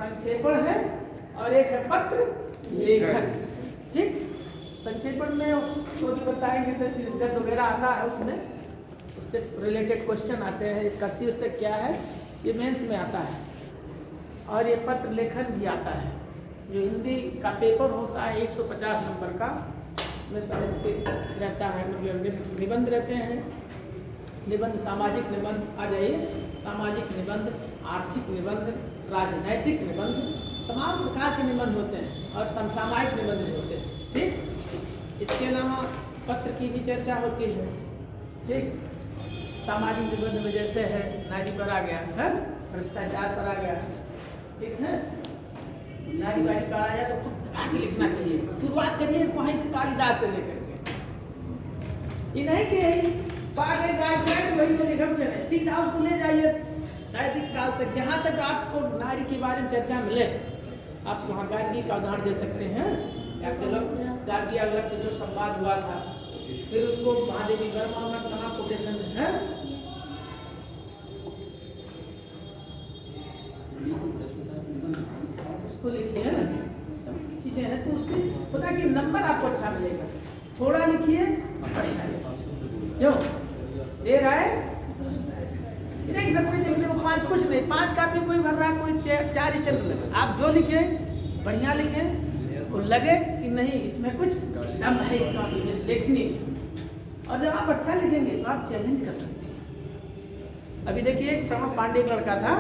संक्षेपण है और एक है पत्र लेखन। ठीक, संक्षेपण में जो भी बताएंगे जैसे शीर्षक वगैरह आता है उसमें उससे रिलेटेड क्वेश्चन आते हैं। इसका शीर्षक क्या है ये मेंस में आता है। और ये पत्र लेखन भी आता है जो हिंदी का पेपर होता है 150 नंबर का, उसमें साहित्य रहता है, मतलब निबंध रहते हैं। निबंध, सामाजिक निबंध, आ जाइए, सामाजिक निबंध, आर्थिक निबंध, राजनैतिक निबंध, तमाम प्रकार के निबंध होते हैं और समसामयिक निबंध भी होते हैं। ठीक, इसके अलावा पत्र की भी चर्चा होती है। ठीक, सामाजिक निबंध में जैसे है नारी पर आ गया है, भ्रष्टाचार पर आ गया, ठीक है, नारीवादी पर आया तो खुद आगे लिखना चाहिए। शुरुआत करिए वहीं से कालिदास से लेकर के, ये नहीं कि पागे गाइडलाइन वही को लिखम चले, सीधा उसको ले जाइए वैदिक काल तक, जहाँ तक आपको नारी के बारे में चर्चा मिले। आप वहाँ गार्गी का उदाहरण दे सकते हैं, गार्गी अगला जो संवाद हुआ था, फिर उसको महादेवी वर्मा में कहाँ कोटेशन है, उसको लिखिए ना, चीजें हैं तो उससे पता कि नंबर आपको अच्छा मिलेगा। थोड़ा लिखिए क्यों दे रहा है नहीं, सब कोई देखने को 5 कुछ नहीं, 5 कापी कोई भर रहा है, कोई 4 ही चल। आप जो लिखे बढ़िया लिखे, वो लगे कि नहीं इसमें कुछ दम है इस कॉपी में लिखने। और जब आप अच्छा लिखेंगे तो आप चैलेंज कर सकते हैं। अभी देखिए एक श्रवण पांडे का लड़का था,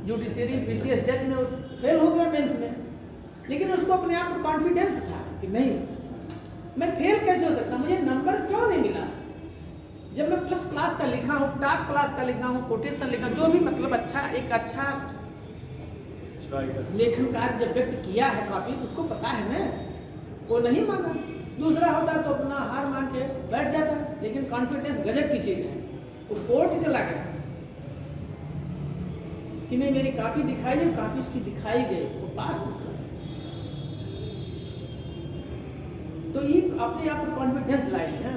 जुडिशियरी पीसीएस जज में फेल हो गया मेंस में, लेकिन उसको अपने आप पर कॉन्फिडेंस था कि नहीं मैं फेल कैसे हो सकता, मुझे नंबर क्यों नहीं मिला। जब मैं फर्स्ट क्लास का लिखा हूँ, टॉप क्लास का लिखा हूँ, कोटेशन लिखा, जो भी मतलब अच्छा एक अच्छा लेखन कार्य जब व्यक्त किया है कॉपी, उसको पता है ना, वो नहीं माना। दूसरा होता तो अपना हार मान के बैठ जाता, लेकिन कॉन्फिडेंस गजब की चीज है। वो कोर्ट चला गया कि नहीं मेरी कॉपी दिखाई, जब कॉपी उसकी दिखाई गई वो पास निकला। तो ये अपने आप पर कॉन्फिडेंस लाई है।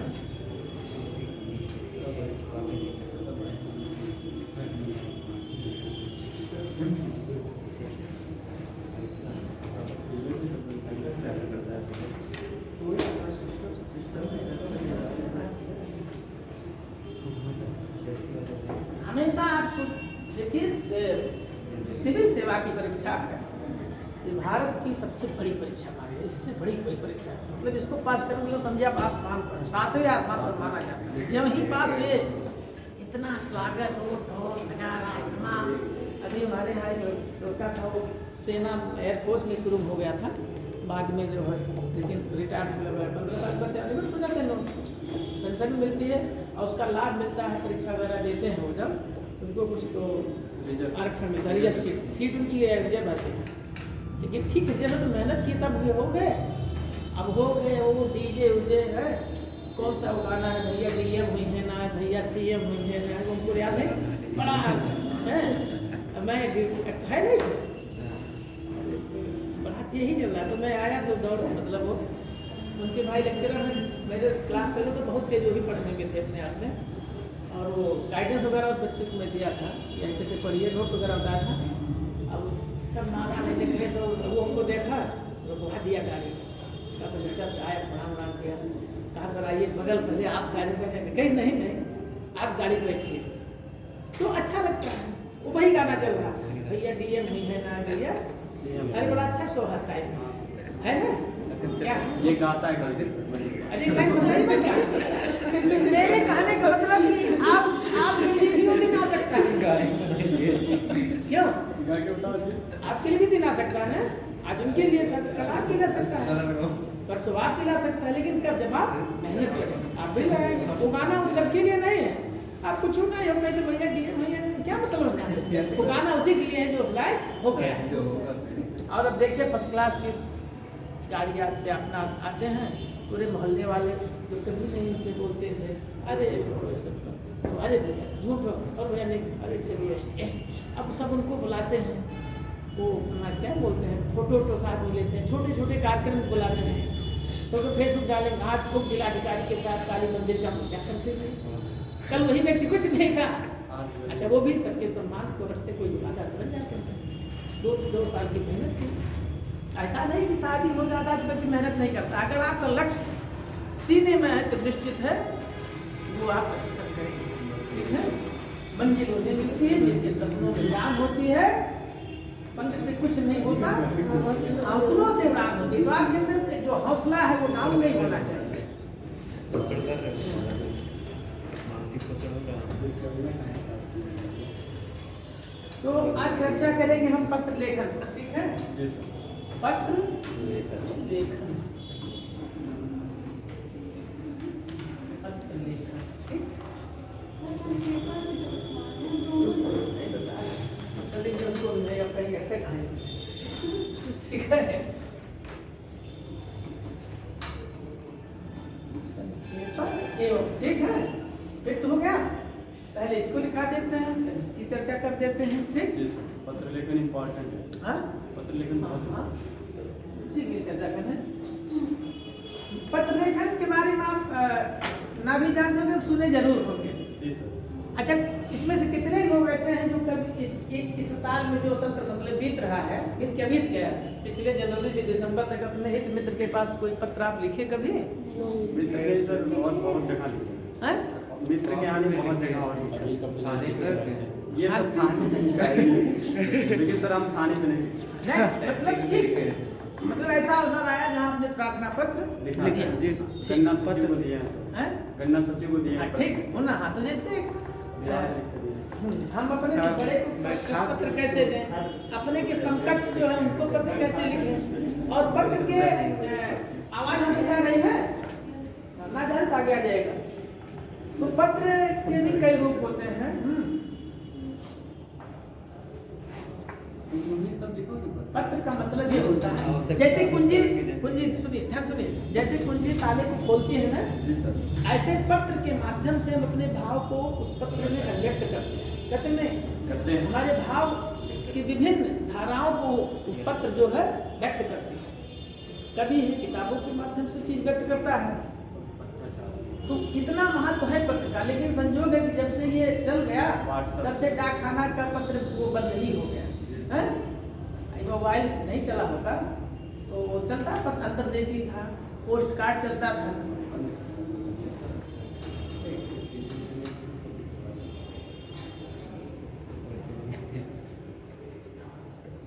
हमेशा आप देखिए सिविल सेवा की परीक्षा है, ये भारत की सबसे बड़ी परीक्षा मानी है, इससे बड़ी कोई परीक्षा है। मतलब इसको पास करने मतलब समझे आप आसमान पर, 7वें आसमान पर माना जाता है। जब ही पास हुए इतना स्वागत हो, ढोल नगाड़ा इतना। अभी हमारे यहाँ लड़का था, वो सेना एयरफोर्स में शुरू हो गया था, बाद में जो है लेकिन रिटायर मतलब 15 से हो जाते हैं लोग, पेंशन मिलती है और उसका लाभ मिलता है, परीक्षा वगैरह देते हैं वो, जब उनको कुछ तो आरक्षण मिलता है, रिजर्व सीट उनकी रिजर्व आती है। लेकिन ठीक है, जैसे तो मेहनत की तब ये हो गए, अब हो गए वो डीजे उजे है, कौन सा वो गाना है भैया डीएम हुई है ना भैया सीएम हुई है ना, उनको याद है बड़ा है मैं है नहीं सर बड़ा यही चल रहा है। तो मैं आया तो दौड़ मतलब वो उनके भाई लेक्चरर हैं, मेरे क्लास फेलो तो बहुत थे जो भी पढ़ने के थे अपने आप में, और वो गाइडेंस वगैरह उस बच्चे को मैं दिया था कि ऐसे ऐसे पढ़िए, नोट्स वगैरह बताया था। अब सब नारा लेने लगे तो वो हमको देखा, रुकवा दिया गाड़ी का, तो रिक्शा से आया, प्रणाम किया, कहा सर आइए बगल पहले आप गाड़ी में बैठे, कहीं नहीं आप गाड़ी में बैठिए, तो अच्छा लगता है। वो वही गाना चल रहा है, भैया डीएम नहीं है ना भैया, अरे बड़ा अच्छा सोहर टाइप है ना, क्या ये गाता है गाड़ी। अरे मैं बताइए मैं क्या मेरे कहने का मतलब कि आप के लिए भी वो दिन आ सकता है, क्यों आपके लिए भी दिन आ सकता है ना, आज उनके लिए था, कल आप भी ला सकता है, परसों आप भी ला सकता है, लेकिन कब जब आप मेहनत करें आप भी लगाएंगे। वो गाना उन सबके लिए नहीं है, आपको छूना है कहते भैया डीएम भैया क्या मतलब उसका, वो गाना उसी के लिए है जो लायक हो गया है। और अब देखिए फर्स्ट क्लास की गाड़ी आपसे अपना आते हैं, पूरे मोहल्ले वाले जो कभी नहीं इनसे बोलते थे, अरे तो अरे भैया झूठ और भैया नहीं, अरे अब सब उनको बुलाते हैं, वो अपना क्या बोलते हैं फोटो साथ में लेते हैं, छोटे छोटे कार्यक्रम बुलाते हैं, तो वो फेसबुक डालेंगे आज उप जिलाधिकारी के साथ काली मंदिर का पूजा करते थे, कल वही व्यक्ति कुछ नहीं था। अच्छा वो भी सबके सम्मान को रखते, कोई बुलाता तुरंत जाते हैं। दो साल की मेहनत की। ऐसा नहीं कि शादी हो जाता तो व्यक्ति मेहनत नहीं करता। अगर आपका लक्ष्य सीने में है तो निश्चित है वो आप अक्सर करेंगे। ठीक है, मंजिल उन्हें मिलती है जिनके सपनों में जान होती है, पंख से कुछ नहीं होता, हौसलों से उड़ान होती है। तो आपके अंदर जो हौसला है वो डाउन नहीं होना चाहिए। तो आज चर्चा करेंगे हम पत्र लेखन पर। ठीक है, पत्र लेखन, पत्र लेखन। ठीक, ठीक है, ठीक है, फिट हो गया। पहले इसको लिखा देते हैं, फिर इसकी चर्चा कर देते हैं। ठीक, पत्र लेखन इम्पोर्टेंट है। हाँ, पत्र लेखन बहुत उसी की चर्चा करें। पत्र लेखन के बारे में आप ना भी जानते होंगे, सुने जरूर होंगे। जी सर। अच्छा, इसमें से कितने लोग ऐसे हैं जो कभी इस साल में जो सत्र मतलब बीत रहा है, बीत गया पिछले जनवरी से दिसंबर तक अपने हित मित्र के पास कोई पत्र आप लिखे कभी? मित्र के सर बहुत जगह लिखे हैं। मित्र के आने बहुत जगह और ये सब थाने लेकिन सर हम थाने में नहीं। मतलब ठीक है, मतलब ऐसा अवसर आया जहाँ आपने प्रार्थना पत्र लिखा। गन्ना सचिव को दिया है, गन्ना सचिव को दिया है। ठीक हो ना। हाँ, तो जैसे हम अपने से बड़े को पत्र कैसे दें, अपने के समकक्ष जो है उनको पत्र कैसे लिखें, और पत्र के आवाज हमेशा नहीं है ना, घर आ गया जाएगा। तो पत्र के भी कई रूप होते हैं। पत्र का मतलब ये होता है जैसे कुंजी सुनिए, ध्यान सुनिए, जैसे कुंजी ताले को खोलती है ना, जी सर, ऐसे पत्र के माध्यम से हम अपने भाव को उस पत्र में अभिव्यक्त करते हैं। करते हैं हमारे भाव की विभिन्न धाराओं को पत्र जो है व्यक्त करते हैं। कभी है किताबों के माध्यम से चीज व्यक्त करता है, तो इतना महत्व है पत्र का। लेकिन संजोग है कि जब से ये चल गया तब से डाकखाना का पत्र वो बंद ही हो गया है। मोबाइल नहीं चला होता तो चलता, पत्र अंतरदेशी था, पोस्ट कार्ड चलता था।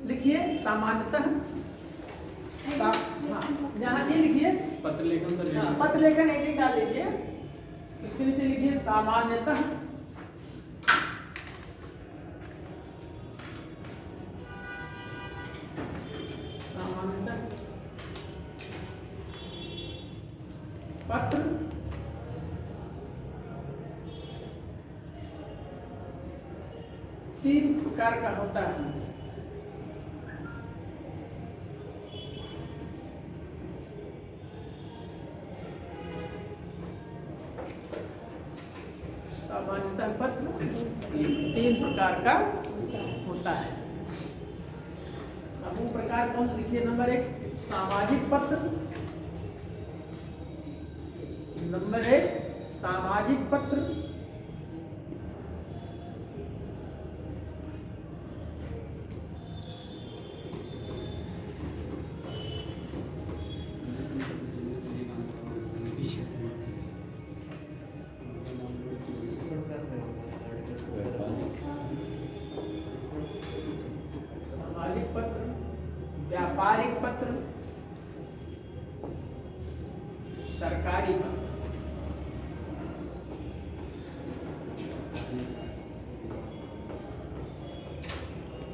लिखिए सामान्यतः, यहाँ ये लिखिए पत्र लेखन सर। हाँ, पत्र लेखन एक डाल लीजिए, इसके नीचे लिखिए सामान्यतः। पत्र तीन प्रकार का होता है। सामान्यतः पत्र तीन प्रकार का होता है। अब वो प्रकार कौन से लिखिए? नंबर एक सामाजिक पत्र, नंबर एक सामाजिक पत्र, व्यापारिक पत्र, सरकारी पत्र।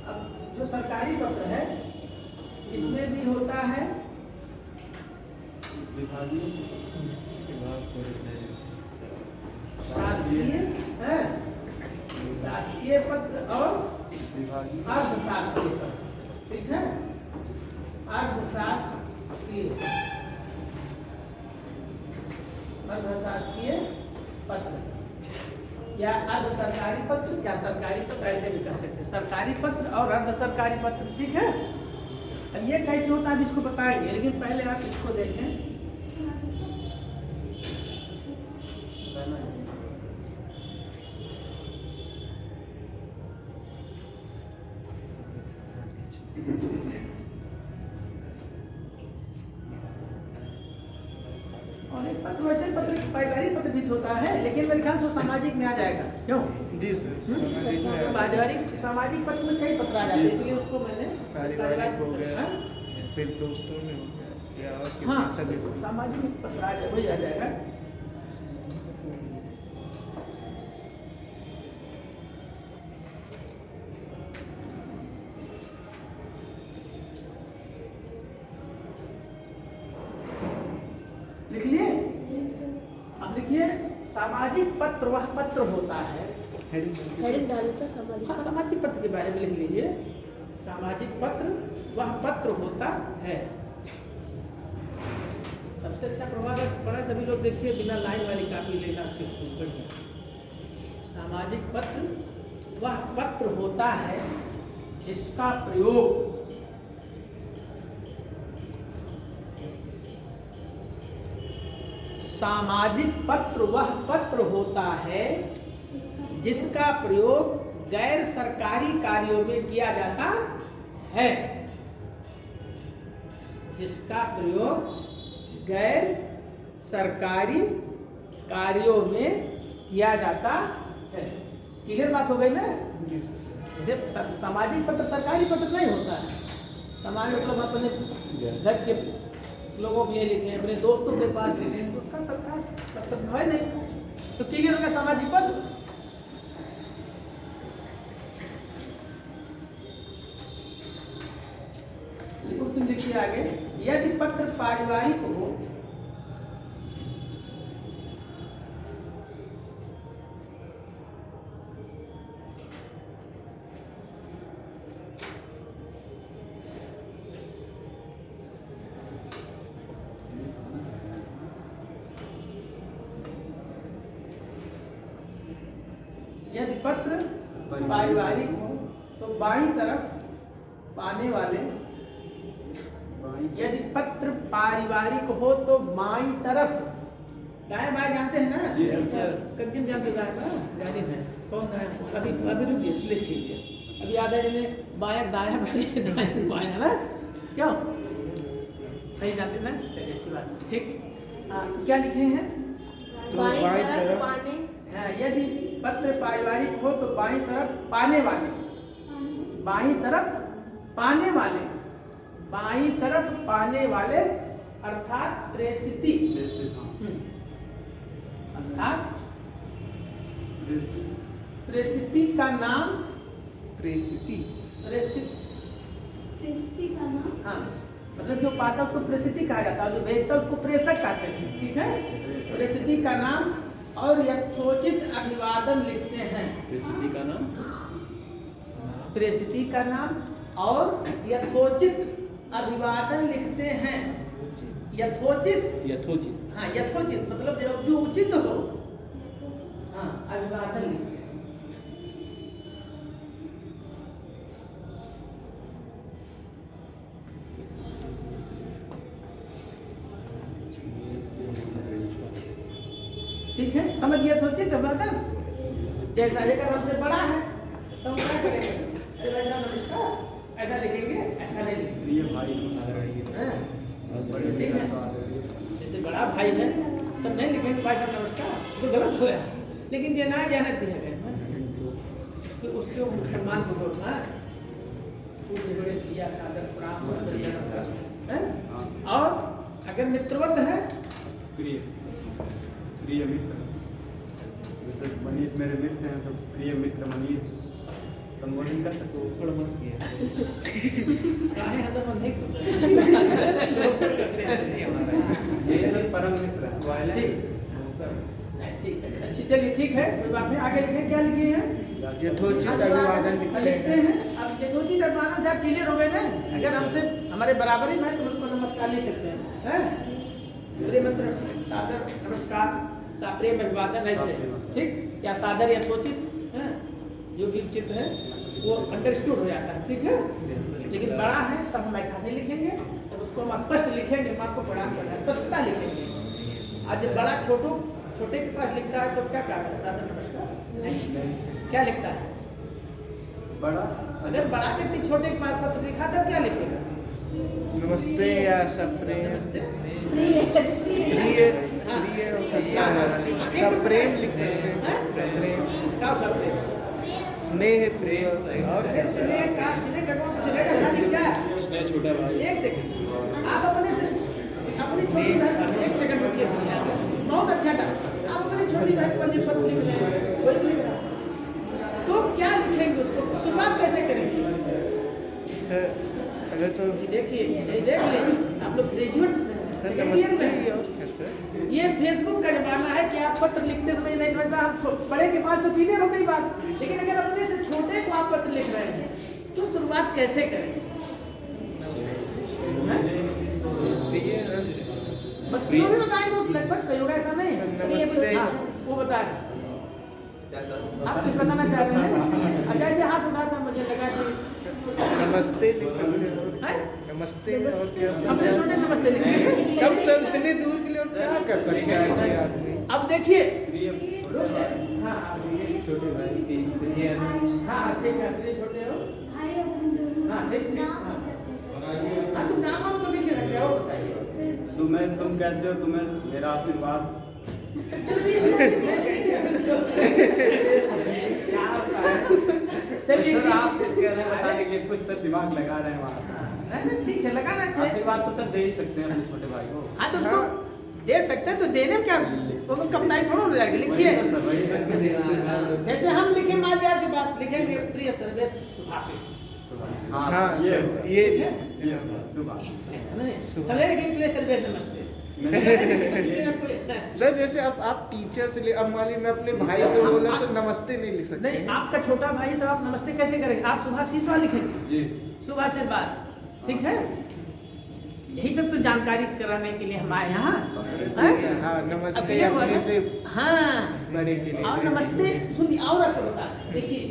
अब जो सरकारी पत्र है इसमें भी होता है शासकीय है, शासकीय पत्र और अर्धशासकीय पत्र। ठीक है, अर्धशासकीय पत्र या अर्ध सरकारी पत्र या सरकारी पत्र, ऐसे भी कर सकते हैं, सरकारी पत्र और अर्ध सरकारी पत्र। ठीक है, अब ये कैसे होता है इसको बताएंगे, लेकिन पहले आप इसको देखें। पारिवारिक पत्र भी होता है, लेकिन मेरे ख्याल से सामाजिक में आ जाएगा। क्यों जी सर, पारिवारिक सामाजिक पत्र में कई पत्र आ जाते हैं, इसलिए उसको मैंने पारिवारिक हो गया, हाँ? फिर दोस्तों में हो गया या और हाँ किसी सदस्य। सामाजिक पत्र आ जाए, वही आ जाएगा। लिख लिए? अब लिखिए सामाजिक पत्र वह पत्र होता है। हेडिंग डालने से सामाजिक हाँ, सामाजिक पत्र के बारे में लिख लीजिए। सामाजिक पत्र वह पत्र होता है। सबसे अच्छा प्रभाव पड़ा सभी लोग देखिए, बिना लाइन वाली कापी लेना से बढ़िया। सामाजिक पत्र वह पत्र होता है जिसका प्रयोग सामाजिक पत्र वह पत्र होता है जिसका प्रयोग गैर सरकारी कार्यों में किया जाता है। जिसका प्रयोग गैर सरकारी कार्यों में किया जाता है। क्लियर बात हो गई ना? जैसे सामाजिक पत्र सरकारी पत्र नहीं होता है। सामान्य मतलब अपने घर के लोगों के लिए लिखे, अपने दोस्तों के पास लिखे, तो उसका सरकार पत्र है नहीं। तो क्लियर होगा सामाजिक पत्र। लिखिए आगे, यदि पत्र पारिवारिक हो यदि पत्र पारिवारिक हो तो बाईं तरफ पाने वाले, यदि पत्र पारिवारिक हो तो बाईं तरफ, दाएं बाएं जानते हैं ना? जी सर। किन जानते दाएं बाएं? जानी है कौन दाएं? अभी अभी रुकिए, लिख लीजिए। अभी याद है जिन्हें बाएं दाएं बताइए, दाएं बाएं है ना? क्यों सही जानते ना? चलिए अच्छी बात, ठीक। तो क्या लिखे हैं? बाईं तरफ पाने। यदि पत्र पारिवारिक हो तो बाईं तरफ पाने वाले, बाईं तरफ पाने वाले, बाईं तरफ पाने वाले अर्थात प्रेषिती, अर्थात प्रेषिती का नाम, प्रेषिती का नाम, हाँ मतलब जो पाता उसको प्रेषिती कहा जाता है, जो भेजता उसको प्रेषक कहते हैं। ठीक है, प्रेषिती का नाम और यथोचित अभिवादन लिखते हैं। प्रेषिती का नाम, प्रेषिती का नाम और यथोचित अभिवादन लिखते हैं। यथोचित, यथोचित, हाँ यथोचित मतलब जो उचित हो, हाँ अभिवादन लिखते हैं। ठीक है, समझ गया? यथोचित अभिवादन जैसा लेकर हमसे बड़ा है तो हम क्या करेंगे? अरे भाई साहब नमस्कार ऐसा लिखेंगे, ऐसा नहीं लिखेंगे। प्रिय भाई, हाँ, बड़े ठीक है। जैसे बड़ा भाई है तब नहीं लिखेंगे भाई साहब नमस्कार, तो गलत हो गया। लेकिन ये ना जानत है उसके सम्मान को बोलना बड़े प्रिया सादर प्रणाम है। और अगर मित्रवत है, प्रिय मित्र, जैसे मनीष मेरे मित्र हैं तो प्रिय मित्र मनीष संबोधन कर सकते यही सब परम मित्र हैं। ठीक है, अच्छी चलिए ठीक है, कोई बात नहीं। आगे लिखें, क्या लिखे हैं? यथोचित अभिवादन लिखते हैं। अब यथोचित अभिवादन से आप क्लियर हो गए ना? अगर हमसे हमारे बराबरी में है तो उसको नमस्कार लिख सकते हैं, प्रिय मित्र सादर नमस्कार, प्रेम अभिवादन ऐसे, ठीक, या सादर यथोचित है, जो भी उचित है वो अंडरस्टूड हो जाता है। ठीक है, लेकिन बड़ा है तब हम ऐसा नहीं लिखेंगे, तब उसको हम स्पष्ट लिखेंगे, हम आपको प्रदान करना स्पष्टता लिखेंगे। आज जब बड़ा छोटे के पास लिखता है तो क्या कहता है? सादर नमस्कार क्या लिखता है? बड़ा, अगर बड़ा व्यक्ति छोटे के पास पत्र लिखा तो क्या लिखेगा? नमस्ते या सप्रेम प्रिय प्रिय प्रिय हो सकता है, सप्रेम लिख सकते हैं, सप्रेम क्या सब स्नेह प्रिय और कैसे सीधे का सीधे कटवा चलेगा खाली क्या है? छोटा भाई एक सेकंड आप अपने से अपनी छोटी बहन एक सेकंड रुकिए बहुत अच्छा था आप अपनी छोटी बहन पर लिख रहे हैं कोई लिख रहा है तो क्या लिखेंगे उसको शुरुआत कैसे करेंगे अगर तो देखिए ये देख लीजिए आप लोग ग्रेजुएट नमस्ते और कैसे ये फेसबुक का जमाना है कि आप पत्र लिखते समय नहीं समझ पा हम बड़े के पास तो क्लियर हो गई बात लेकिन अगर अपने से छोटे को आप पत्र लिख रहे हैं तो शुरुआत कैसे करें बच्चों भी बताएंगे उस लगभग सही होगा ऐसा नहीं है हाँ, वो बता रहे आप कुछ बताना चाह रहे हैं अच्छा ऐसे हाथ उठा था मुझे लगा कि नमस्ते लिख सकते हैं, हैं? नमस्ते और क्या अपने छोटे नमस्ते लिखेंगे कब सर इतने दूर के लिए और क्या कर सकते हैं ऐसे आदमी अब देखिए हाँ छोटे भाई प्रिय हाँ ठीक है अपने छोटे हो हाँ ठीक ठीक हाँ तुम नाम हम तो लिखे रखे हो बताइए तुम कैसे हो, तुम्हें मेरा आशीर्वाद। चलिए सर आप कुछ कह रहे हैं बताने के लिए, कुछ सर दिमाग लगा रहे हैं वहाँ। नहीं ठीक है लगाना चाहिए आशीर्वाद तो सर दे ही सकते हैं अपने छोटे भाई को। हाँ तो उसको दे सकते हैं तो देने में क्या वो कमताई थोड़ा हो जाएगी लिखिए वही तो सर, वही करके देना है। जैसे हम लिखे मालिक आपके पास लिखेंगे प्रिय सर्वेश सुभाषिष हाँ ये ये सुबह चले प्रिय सर्वेश नमस्ते सर जैसे अब आप टीचर से ले अब मान लीजिए मैं अपने भाई को बोला तो नमस्ते नहीं लिख सकते नहीं आपका छोटा भाई तो आप नमस्ते कैसे करेंगे आप सुभाषिष लिखेंगे जी सुबह से बाद ठीक है यही सब तो जानकारी कराने के लिए हम आए यहाँ हैं? हाँ अब नमस्ते ये हुआ अपने ना? से हाँ बड़े के लिए और नमस्ते सुनिए और आपको बता देखिए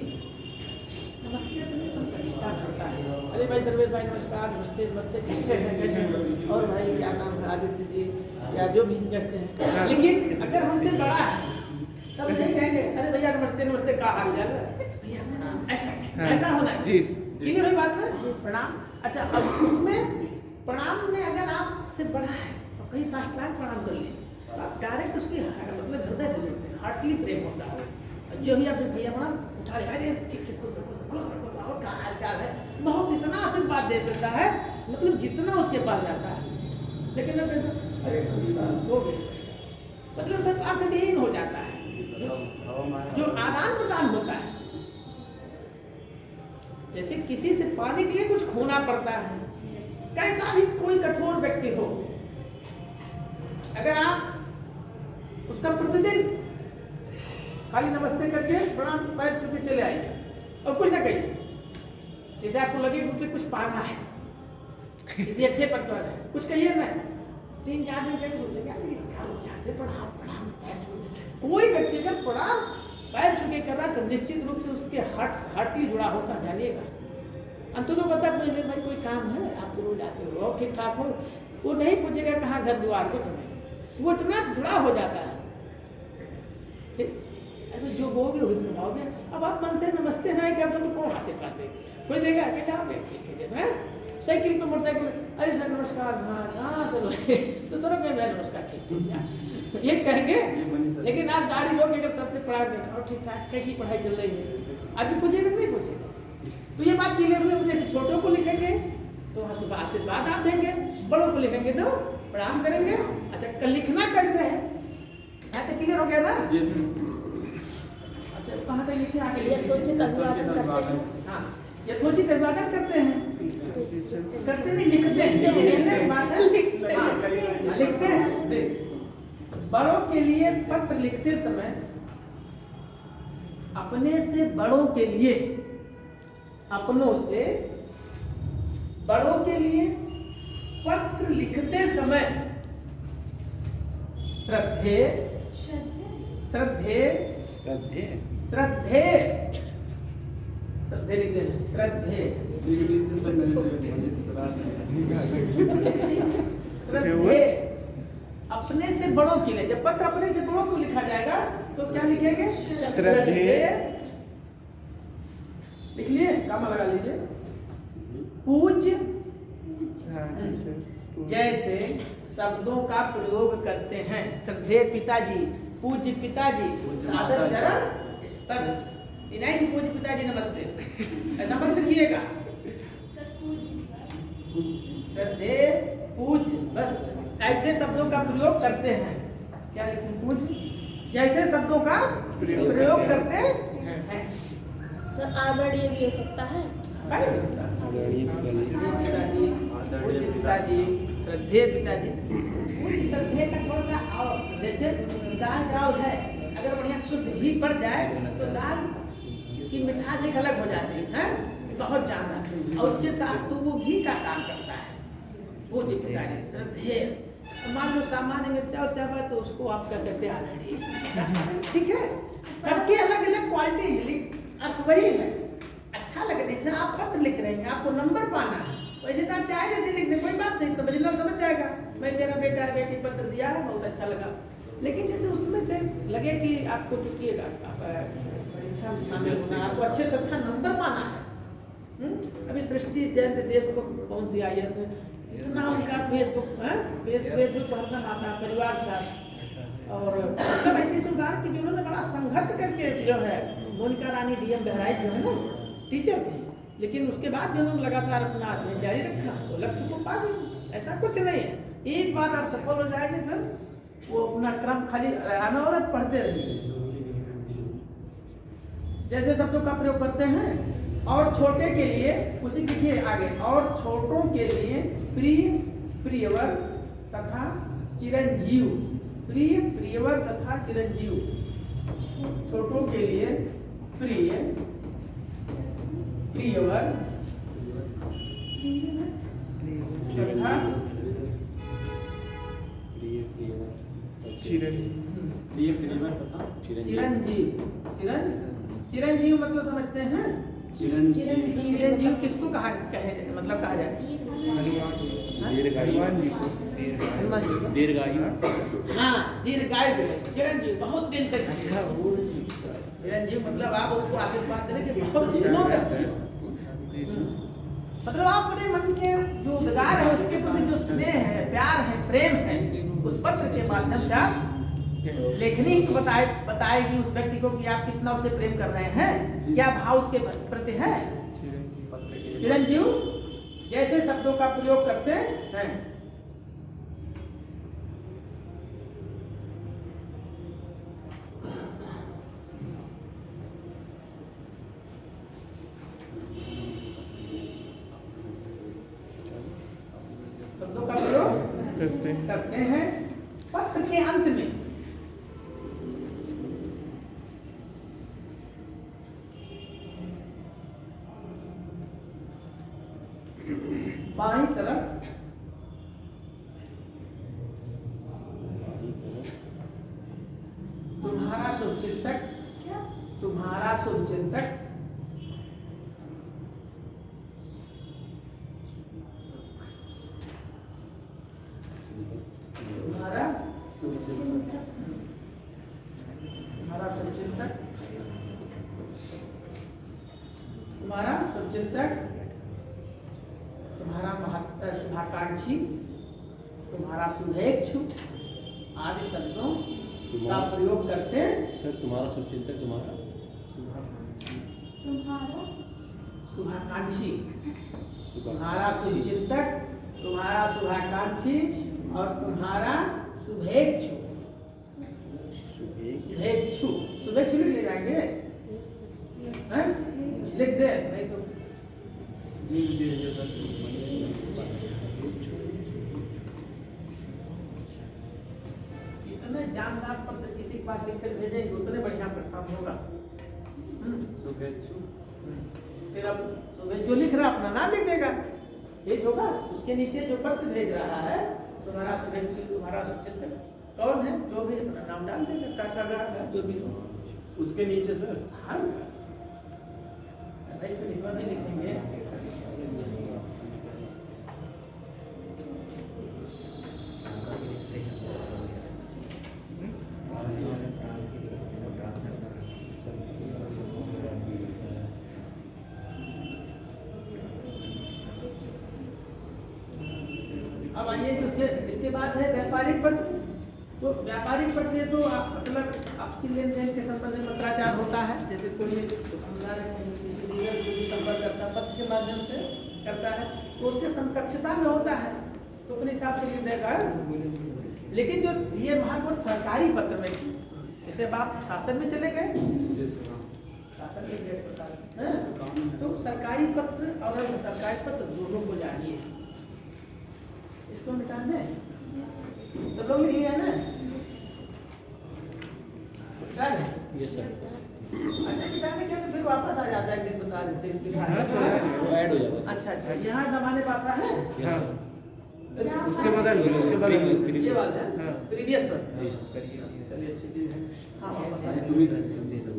नमस्ते अपने संपर्क स्टार्ट होता है अरे भाई सर्वेश भाई नमस्कार नमस्ते नमस्ते कैसे हैं कैसे हैं और भाई क्या नाम है आदित्य जी या जो भी कहते हैं लेकिन अगर हमसे बड़ा है सब नहीं कहेंगे अरे भैया नमस्ते नमस्ते का हाल चाल है भैया प्रणाम ऐसा हाँ। ऐसा होना जी चाहिए क्लियर हुई बात ना प्रणाम अच्छा अब उसमें प्रणाम में अगर आपसे बड़ा है और कहीं साष्टांग प्रणाम कर लिए आप डायरेक्ट उसकी मतलब हृदय से जुड़ते हैं हार्टली प्रेम होता है जो ही आपसे भैया प्रणाम उठा रहे अरे ठीक ठीक खुश रखो और क्या हाल चाल है बहुत इतना आशीर्वाद दे देता है मतलब जितना उसके पास जाता है लेकिन अब अरे हो गए मतलब सब अर्थहीन हो जाता है जो आदान प्रदान होता है जैसे किसी से पाने के लिए कुछ खोना पड़ता है कैसा भी कोई कठोर व्यक्ति हो अगर आप उसका प्रतिदिन खाली नमस्ते करके प्रणाम पैर छू के चले आइए और कुछ ना कहिए जैसे आपको लगे कि उसे कुछ पाना है किसी अच्छे पद पर है कुछ कहिए ना 3-4 दिन के सोचेंगे प्रणाम प्रणाम पैर छू कोई व्यक्ति अगर प्रणाम पैर छू के कर रहा तो निश्चित रूप से उसके हार्ट ही जुड़ा होता जानिएगा अंत तो बता पहले भाई कोई काम है आप तो रोज आते हो ठीक ठाक हो वो नहीं पूछेगा कहाँ घर द्वार कुछ नहीं वो इतना जुड़ा हो जाता है अरे जो बोगे वही कमाओगे अब आप मन से नमस्ते नहीं करते तो कौन आशीर्वाद देगा कोई देगा कहते आप ठीक है जैसे साइकिल पे मोटरसाइकिल अरे सर नमस्कार हाँ कहाँ सर तो सर मैं नमस्कार ठीक ठीक ये कहेंगे लेकिन आप गाड़ी रोक अगर सर से पढ़ा देना और ठीक ठाक कैसी पढ़ाई चल रही है अभी पूछेगा नहीं पूछेगा तो ये बात क्लियर हुई अपने से छोटों को लिखेंगे तो वहाँ सुबह आशीर्वाद आप देंगे बड़ों को लिखेंगे तो प्रणाम करेंगे अच्छा कल लिखना कैसे है तो क्लियर हो गया ना अच्छा कहाँ तक लिखे आगे यथोचित अभिवादन करते हैं हाँ यथोचित अभिवादन करते हैं करते नहीं लिखते हैं लिखने की बात है हाँ, लिखते हैं बड़ों के लिए पत्र लिखते समय अपने से बड़ों के लिए अपनों से बड़ों के लिए पत्र लिखते समय श्रद्धे श्रद्धे श्रद्धे श्रद्धे श्रद्धे लिखते हैं श्रद्धे श्रद्धे अपने से बड़ों के लिए जब पत्र अपने से बड़ों को लिखा जाएगा तो क्या लिखेंगे श्रद्धे लिख लिए कामा लगा लीजिए पूज्य हाँ जी सर। जैसे शब्दों का प्रयोग करते हैं। श्रद्धेय पिताजी, पूज्य पिताजी, सादर चरण स्पर्श। ये नहीं कि पूज्य पिताजी नमस्ते, नंबर लिखिएगा। श्रद्धेय, पूज्य, बस ऐसे शब्दों का प्रयोग करते हैं। क्या लिखें? पूज्य। जैसे शब्दों का प्रयोग करते हैं। सर आदरणीय भी हो सकता है। पिताजी, पूज्य पिताजी, श्रद्धेय पिताजी। श्रद्धेय का थोड़ा सा और, जैसे दाल चावल है, अगर बढ़िया शुद्ध घी पड़ जाए तो दाल की मिठास एक अलग हो जाती है, बहुत ज्यादा, और उसके साथ तो वो घी का काम करता है। पूज्य पिताजी, श्रद्धेय। मान लो सामान्य मिर्चा और चावल तो उसको आप कह सकते हैं आदरणीय। ठीक है, सबकी अलग अलग क्वालिटी है, लेकिन अर्थ वही है। अच्छा लगने से आप पत्र लिख रहे हैं, आपको नंबर पाना है, वैसे तो आप चाहे जैसे लिख दें, कोई बात नहीं, समझना समझ जाएगा। मैं, मेरा बेटा है, बेटी पत्र दिया है, बहुत अच्छा लगा। लेकिन जैसे उसमें से लगे कि आपको चुकिएगा, परीक्षा में शामिल होना, आपको अच्छे से अच्छा नंबर पाना है। अभी सृष्टि जयंत देशमुख कौन सी IAS है, इतना उनका फेसबुक हरदम आता है परिवार के साथ। और मतलब ऐसी सुधार कि जिन्होंने बड़ा संघर्ष करके जो है, मोनिका रानी DM बहराइच जो है ना, टीचर थी, लेकिन उसके बाद जो उन्होंने लगातार अपना अध्ययन जारी रखा तो लक्ष्य को पा गए। ऐसा कुछ नहीं है, एक बार आप सफल हो जाएंगे, फिर वो अपना क्रम खाली अनवरत पढ़ते रहेंगे। जैसे शब्दों का प्रयोग करते हैं। और छोटे के लिए, उसी लिखिए आगे, और छोटों के लिए प्रिय, प्रियवर तथा चिरंजीव। प्रिय, प्रियवर तथा चिरंजीव। छोटों के लिए प्रिय, प्रियवर तथा चिरंजीव। चिरंजीव मतलब समझते हैं? चिरंजीव किसको कहा मतलब कहा जाए? दीर्घायु। हाँ, दीर्घायु। चिरंजीव बहुत दिन तक। चिरंजीव मतलब आप उसको आशीर्वाद दें कि बहुत दिनों तक। मतलब आप अपने मन के जो उद्गार है, उसके प्रति जो स्नेह है, प्यार है, प्रेम है, उस पत्र के माध्यम से आप लेखनी ही बताएगी उस व्यक्ति को कि आप कितना उससे प्रेम कर रहे हैं, क्या भाव उसके प्रति है। चिरंजीव जैसे शब्दों का प्रयोग करते हैं। शब्दों का प्रयोग करते हैं पत्र के अंत में। बाईं तरफ तुम्हारा शुभचिंतक, तुम्हारा शुभचिंतक, तुम्हारा शुभचिंतक, तुम्हारा शुभचिंतक, तुम्हारा शुभचिंतक, तुम्हारा शुभाकांक्षी, तुम्हारा शुभेच्छु आदि शब्दों का प्रयोग करते। सर तुम्हारा शुभचिंतक, तुम्हारा शुभाकांक्षी, तुम्हारा शुभचिंतक, तुम्हारा शुभाकांक्षी और तुम्हारा शुभेच्छु। शुभेच्छु, शुभेच्छु लिख ले जाएंगे, हैं? लिख दे, नहीं तो जितने जानदार पत्र किसी के पास लिखकर भेजेंगे उतने बढ़िया काम होगा। शुभेच्छु। फिर अब शुभेच्छु लिख रहा, अपना नाम लिख देगा, ठीक होगा। उसके नीचे जो पत्र भेज रहा है, तुम्हारा शुभेच्छु, तुम्हारा शुभचिंतक कौन है, जो भी अपना नाम डाल देगा, काका जो भी हो। उसके नीचे सर हाँ, इस बार नहीं लिखेंगे। अब आइए जो कि इसके बाद है व्यापारिक पत्र। तो व्यापारिक पत्र ये तो मतलब आपसी लेन देन के संबंध में पत्राचार होता है, जैसे कोई दुकानदार किसी डीलर को भी संपर्क करता है पत्र के माध्यम से करता है, तो उसके समकक्षता में होता है तो अपने हिसाब से लिख देगा। लेकिन जो ये महत्वपूर्ण सरकारी पत्र में, जैसे अब आप शासन में चले गए, शासन में गए तो सरकारी पत्र और सरकारी पत्र दोनों को जानिए। इसको मिटा दें तो लोग यही है ना, यस सर, अच्छा मिटाने क्या तो फिर वापस आ जाता है, एक दिन बता देते वो ऐड हो जाता है। अच्छा अच्छा, यहाँ दबाने पाता है यस सर, उसके बगल में, उसके बगल में ये वाला है हाँ। प्रीवियस पर। जी सर, चलिए अच्छी चीज है। हाँ वापस आ जी जाए। सर,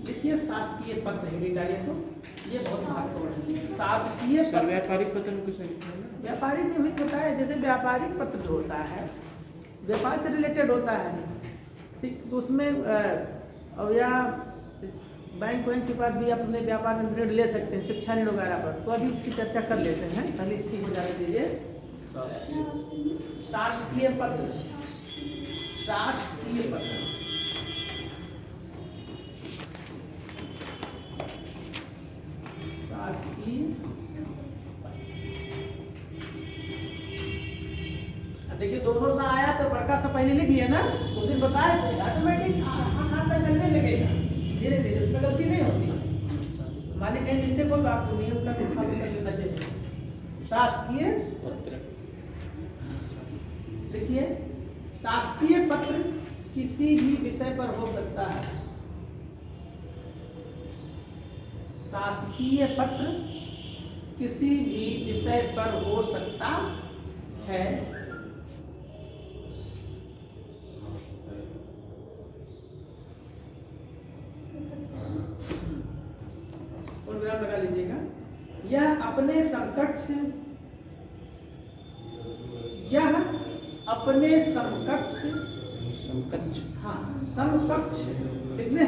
देखिए शासकीय पत्र हेडिंग डालिए तो ये बहुत महत्वपूर्ण है। शासकीय सर पत्र व्यापारिक पत्र में कुछ नहीं है व्यापारिक में भी होता है, जैसे व्यापारिक पत्र जो होता है व्यापार से रिलेटेड होता है, ठीक, तो उसमें और या बैंक वैंक के पास भी अपने व्यापार में ऋण ले सकते हैं, शिक्षा ऋण वगैरह पर, तो अभी उसकी चर्चा कर लेते हैं। पहले इसकी गुजारिश दीजिए। शासकीय पत्र, शासकीय पत्र देखिए दोनों सा आया तो बड़का सा पहले लिख लिया ना, उस दिन बताया थे ऑटोमेटिक हाथ पे चलने लगेगा, धीरे धीरे उसमें गलती नहीं होती। मालिक कहीं मिस्टेक हो तो आपको नियम का फॉलो कर लेना चाहिए। शासकीय पत्र, देखिए शासकीय पत्र किसी भी विषय पर हो सकता है। शासकीय पत्र किसी भी विषय पर हो सकता है। प्रोग्राम लगा लीजिएगा। यह अपने समकक्ष, यह अपने समकक्ष, समकक्ष, हाँ समकक्ष कितने,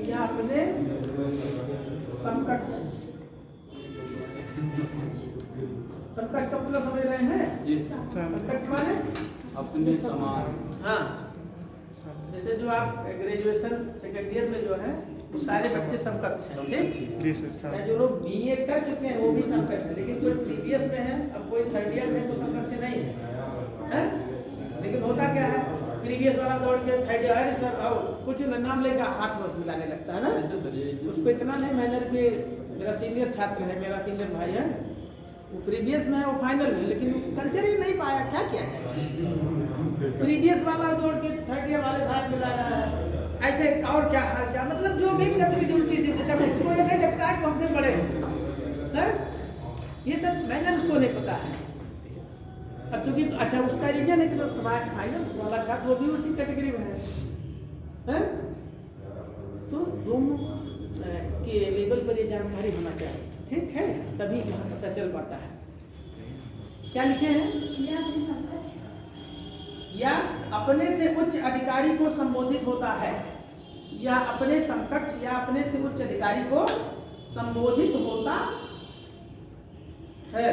यह अपने समकक्ष, समकक्ष का मतलब समझ रहे हैं? जी समकक्ष माने अपने समान। हाँ, जैसे जो आप ग्रेजुएशन सेकेंड ईयर में जो है वो सारे बच्चे समकक्ष हैं, ठीक? जी सर। जो लोग बीए कर चुके हैं वो भी समकक्ष है, लेकिन कोई प्रीवियस में है, अब कोई थर्ड ईयर में तो समकक्ष नहीं है, लेकिन होता क्या है प्रीवियस वाला दौड़ के थर्ड ईयर सर आओ कुछ नाम लेकर हाथ में मिलाने लगता है ना, उसको इतना नहीं मैनर के। मेरा सीनियर छात्र है, मेरा सीनियर भाई है, वो प्रीवियस में है, वो फाइनल में, लेकिन कल्चर ही नहीं पाया, क्या किया जाए। प्रीवियस वाला दौड़ के थर्ड ईयर वाले हाथ मिला रहा है, ऐसे और क्या हाल क्या, मतलब जो भी गतिविधि उल्टी सीधी सब उसको ये नहीं लगता है कि हमसे बड़े हैं, ये सब मैनर उसको नहीं पता है। अब चूंकि अच्छा उसका रीजन है कि तो तुम्हारा फाइनल वाला छात्र वो भी उसी कैटेगरी में है, तो दोनों के लेवल पर ये जानकारी होना चाहिए, ठीक है, तभी वहाँ पता चल पाता है। क्या लिखे हैं? या अपने से उच्च अधिकारी को संबोधित होता है, या अपने समकक्ष या अपने से उच्च अधिकारी को संबोधित होता है,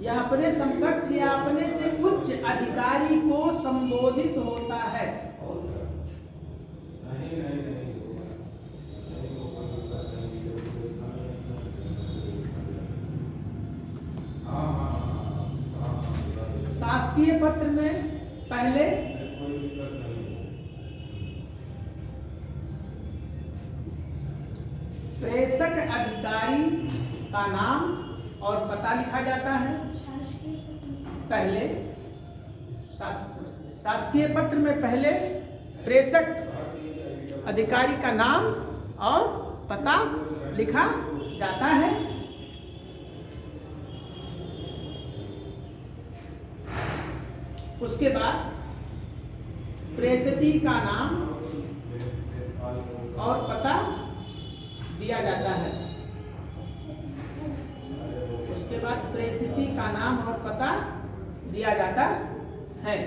या अपने समकक्ष या अपने से उच्च अधिकारी को संबोधित होता है। शासकीय पत्र में पहले प्रेषक अधिकारी का नाम और पता लिखा जाता है। पहले शासकीय पत्र में पहले प्रेषक अधिकारी का नाम और पता लिखा जाता है। उसके बाद प्रेषिती का नाम और पता दिया जाता है। उसके बाद प्रेषिती का नाम और पता दिया जाता है।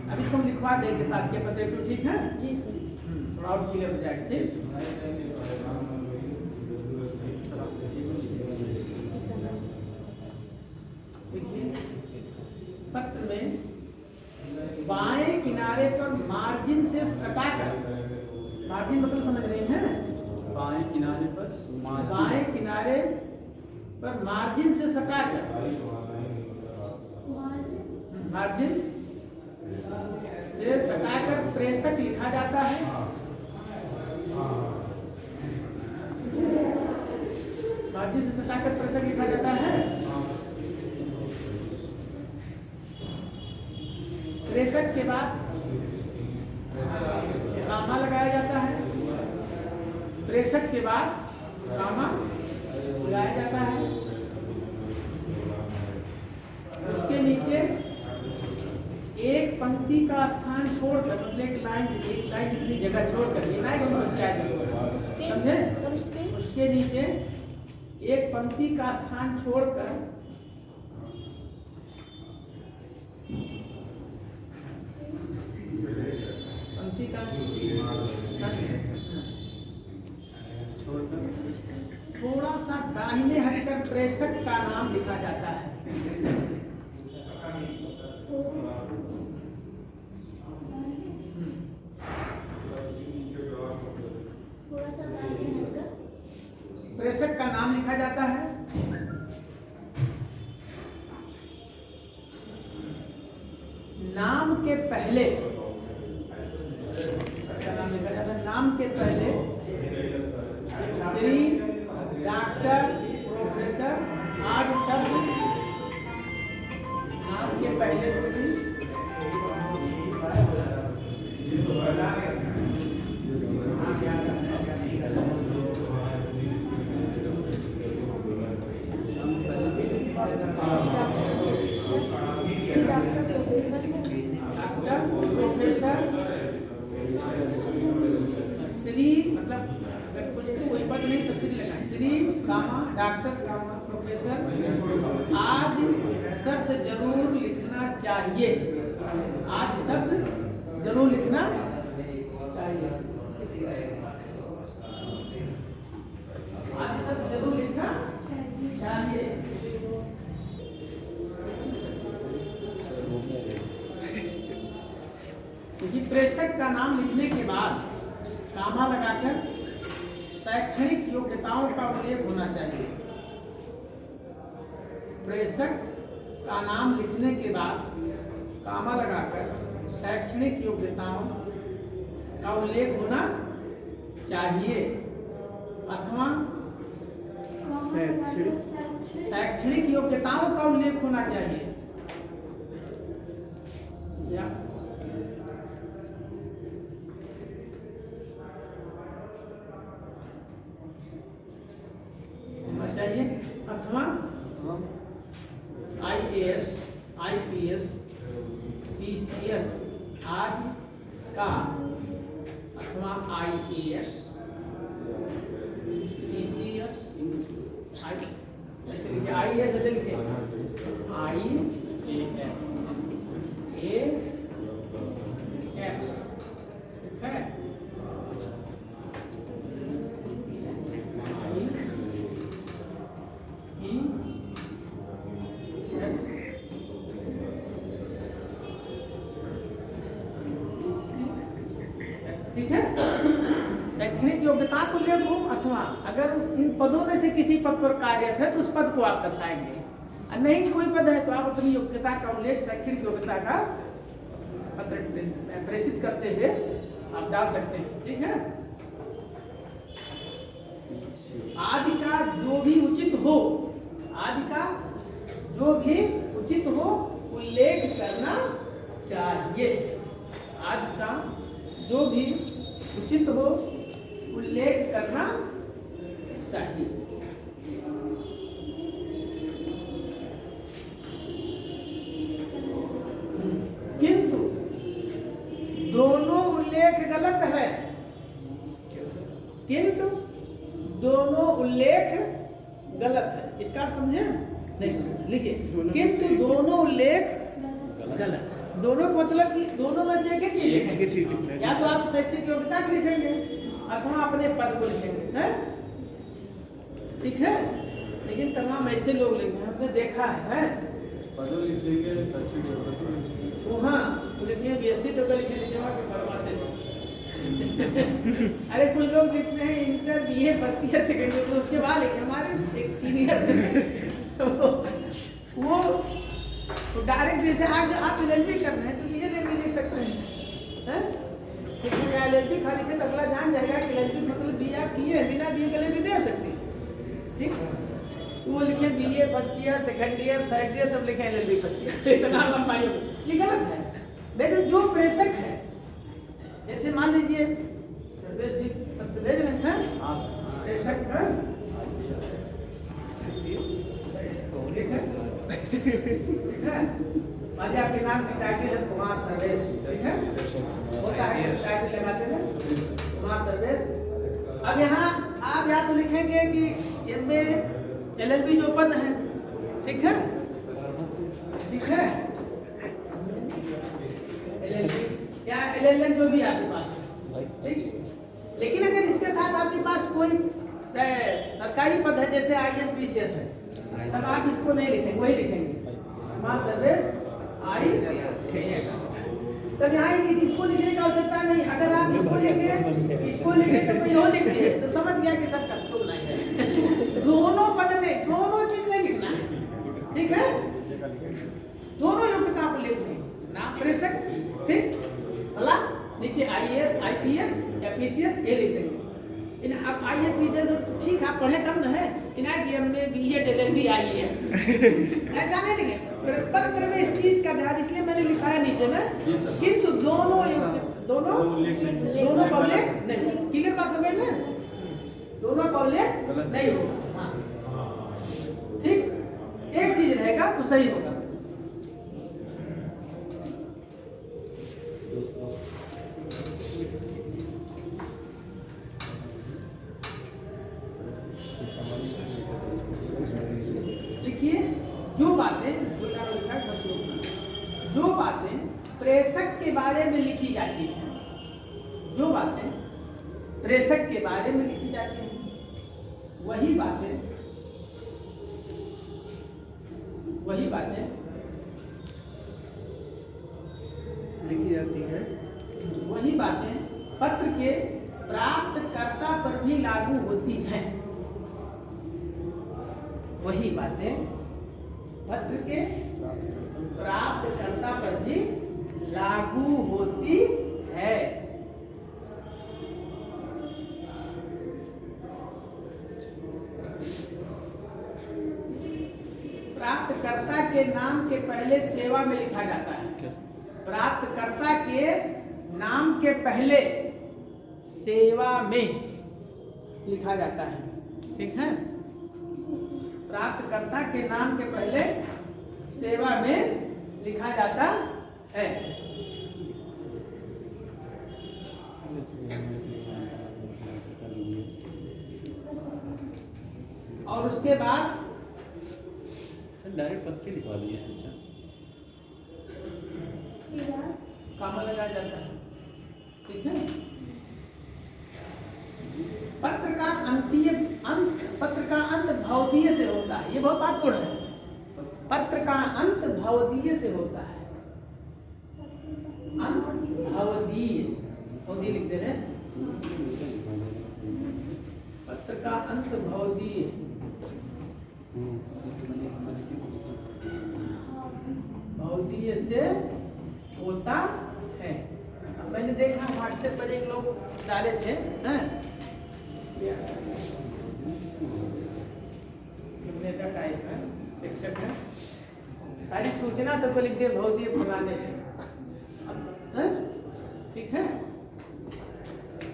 अब इसको हम लिखवा देंगे शासकीय पत्र, तो ठीक है जी सर। थोड़ा और क्लियर हो जाएगा, ठीक। से सटाकर, मार्जिन मतलब समझ रहे हैं, बाएं किनारे पर बाएं किनारे पर मार्जिन से सटाकर, मार्जिन से सटाकर प्रेषक लिखा जाता है। मार्जिन से सटाकर प्रेषक लिखा जाता है। प्रेषक के बाद कामा लगाया जाता है। प्रेषक के बाद कामा लगाया जाता है। उसके नीचे एक पंक्ति का स्थान छोड़कर, मतलब एक लाइन जितनी जगह छोड़कर, ये ना समझे, उसके नीचे एक पंक्ति का स्थान छोड़कर पंक्ति का थोड़ा सा दाहिने हटकर प्रेषक का नाम लिखा जाता है। प्रेषक का नाम लिखा जाता है। नाम के पहले क्या नाम लिखा जाता है? नाम के पहले श्री, डॉक्टर, प्रोफेसर आदि शब्द, नाम के पहले श्री, श्री मतलब अगर कुछ कोई पद नहीं तो श्री लगा, श्री कामा डॉक्टर कामा प्रोफेसर आदि शब्द जरूर लिखना चाहिए। आदि शब्द जरूर लिखना चाहिए। आदि शब्द जरूर लिखना चाहिए। प्रेषक का नाम लिखने के बाद कामा लगाकर शैक्षणिक योग्यताओं का उल्लेख होना चाहिए। प्रेषक का नाम लिखने के बाद कामा लगाकर शैक्षणिक योग्यताओं का उल्लेख होना चाहिए अथवा शैक्षणिक योग्यताओं का उल्लेख होना चाहिए। या चाहिए अथवा IAS, IPS, PCS आदि का, अथवा IAS, PCS, ऐसे लिखिए IAS ऐसे लिखिए IAS, ठीक है। ठीक है। शैक्षणिक योग्यता को ले लो, अथवा अगर इन पदों में से किसी पद पर कार्यरत है तो उस पद को आप दर्शाएंगे, और नहीं कोई पद है तो आप अपनी योग्यता का उल्लेख शैक्षणिक योग्यता का पत्र प्रेषित करते हुए आप डाल सकते हैं। ठीक है। आदि का जो भी उचित हो, आदि का जो भी उचित हो उल्लेख करना चाहिए। आदि का जो भी उचित हो उल्लेख करना चाहिए। किंतु दोनों उल्लेख गलत है। किंतु दोनों उल्लेख गलत है। इसका अर्थ समझे? नहीं, लिखिए किंतु दोनों उल्लेख गलत है। दोनों का मतलब कि दोनों में से एक ही चीज लिखेंगे, या तो आप शैक्षिक योग्यता को लिखेंगे अथवा अपने पद को लिखेंगे, है ठीक है। लेकिन तमाम ऐसे लोग लिखे, आपने देखा है पद लिख देंगे शैक्षिक योग्यता वो, हाँ लिखिए BSc तो लिखे नीचे अरे कुछ लोग लिखते हैं inter BA first year second year, तो उसके बाद लिखे हमारे एक सीनियर थे वो तो डायरेक्ट जैसे आज आप एलएलबी कर रहे हैं तो बीए देके लिख सकते हैं, ठीक है। एलएलबी खाली के अगला जान जाएगा कि एलएलबी मतलब बीए आप किए हैं, बिना बीए के एलएलबी दे सकते हैं, ठीक। तो वो लिखे BA first year second year third year, तब लिखे एलएलबी फर्स्ट ईयर, इतना लंबा ये गलत है। लेकिन जो प्रेषक है, जैसे मान लीजिए सर्वेश जी पत्र भेज रहे हैं, प्रेषक है, ठीक है। मान लीजिए आपके नाम की टाइटल है कुमार सर्वेश, ठीक है, होता है टाइटल लगाते हैं कुमार सर्वेश। अब यहाँ आप या तो लिखेंगे कि इनमें एलएलबी जो पद है, ठीक है, ठीक है, एलएलबी या एलएलएम जो भी आपके पास है, ठीक। लेकिन अगर इसके साथ आपके पास कोई सरकारी पद है जैसे आईएएस पीसीएस है, तब आप इसको नहीं लिखेंगे, वही लिखेंगे कुमार सर्वेश आईएएस। तब यहाँ इसको लिखने की आवश्यकता नहीं। अगर आप इसको लिखे तो कोई और लिखे तो समझ गया कि सब कंट्रोल नहीं है। दोनों पद में दोनों चीज में लिखना है, ठीक है, दोनों योग्यता पर लिखना है, नाम प्रेषक, ठीक, भला नीचे आईएएस आईपीएस या पीसीएस ये लिख देंगे। इन आप आईएएस पीसीएस तो ठीक आप पढ़े तब न है, इना कि हमने बीएड एलएलबी आईएएस ऐसा नहीं लिखे। पत्र में इस चीज का ध्यान इसलिए मैंने लिखा है नीचे में, किंतु दोनों दोनों का उल्लेख नहीं। क्लियर बात हो गई ना, दोनों का उल्लेख नहीं होगा, ठीक। एक चीज रहेगा तो सही होगा। जो बातें प्रेषक के बारे में लिखी जाती हैं, जो बातें प्रेषक के बारे में लिखी जाती हैं, वही बातें लिखी जाती है, वही बातें पत्र के प्राप्तकर्ता पर भी लागू होती हैं। वही बातें पत्र के प्राप्तकर्ता पर भी लागू होती है। प्राप्तकर्ता के नाम के पहले सेवा में लिखा जाता है। प्राप्तकर्ता के नाम के पहले सेवा में लिखा जाता है, ठीक है। प्राप्तकर्ता के नाम के पहले सेवा में लिखा जाता है। और उसके बाद डायरेक्ट पत्र लिखवा दिए, कामा लगाया जाता है, ठीक है। पत्र का अंत भवदीय से होता है, ये बहुत महत्वपूर्ण है। पत्र का अंत भवदीय से होता है, अंत भवदीय, भवदीय लिखते हैं, पत्र का अंत भवदीय, भवदीय से होता है। अब मैंने देखा व्हाट्सएप पर एक लोग डाले थे, टाइप है, शिक्षक है, सारी सूचना तो लिख दिए भवदीय फलाने से, ठीक है।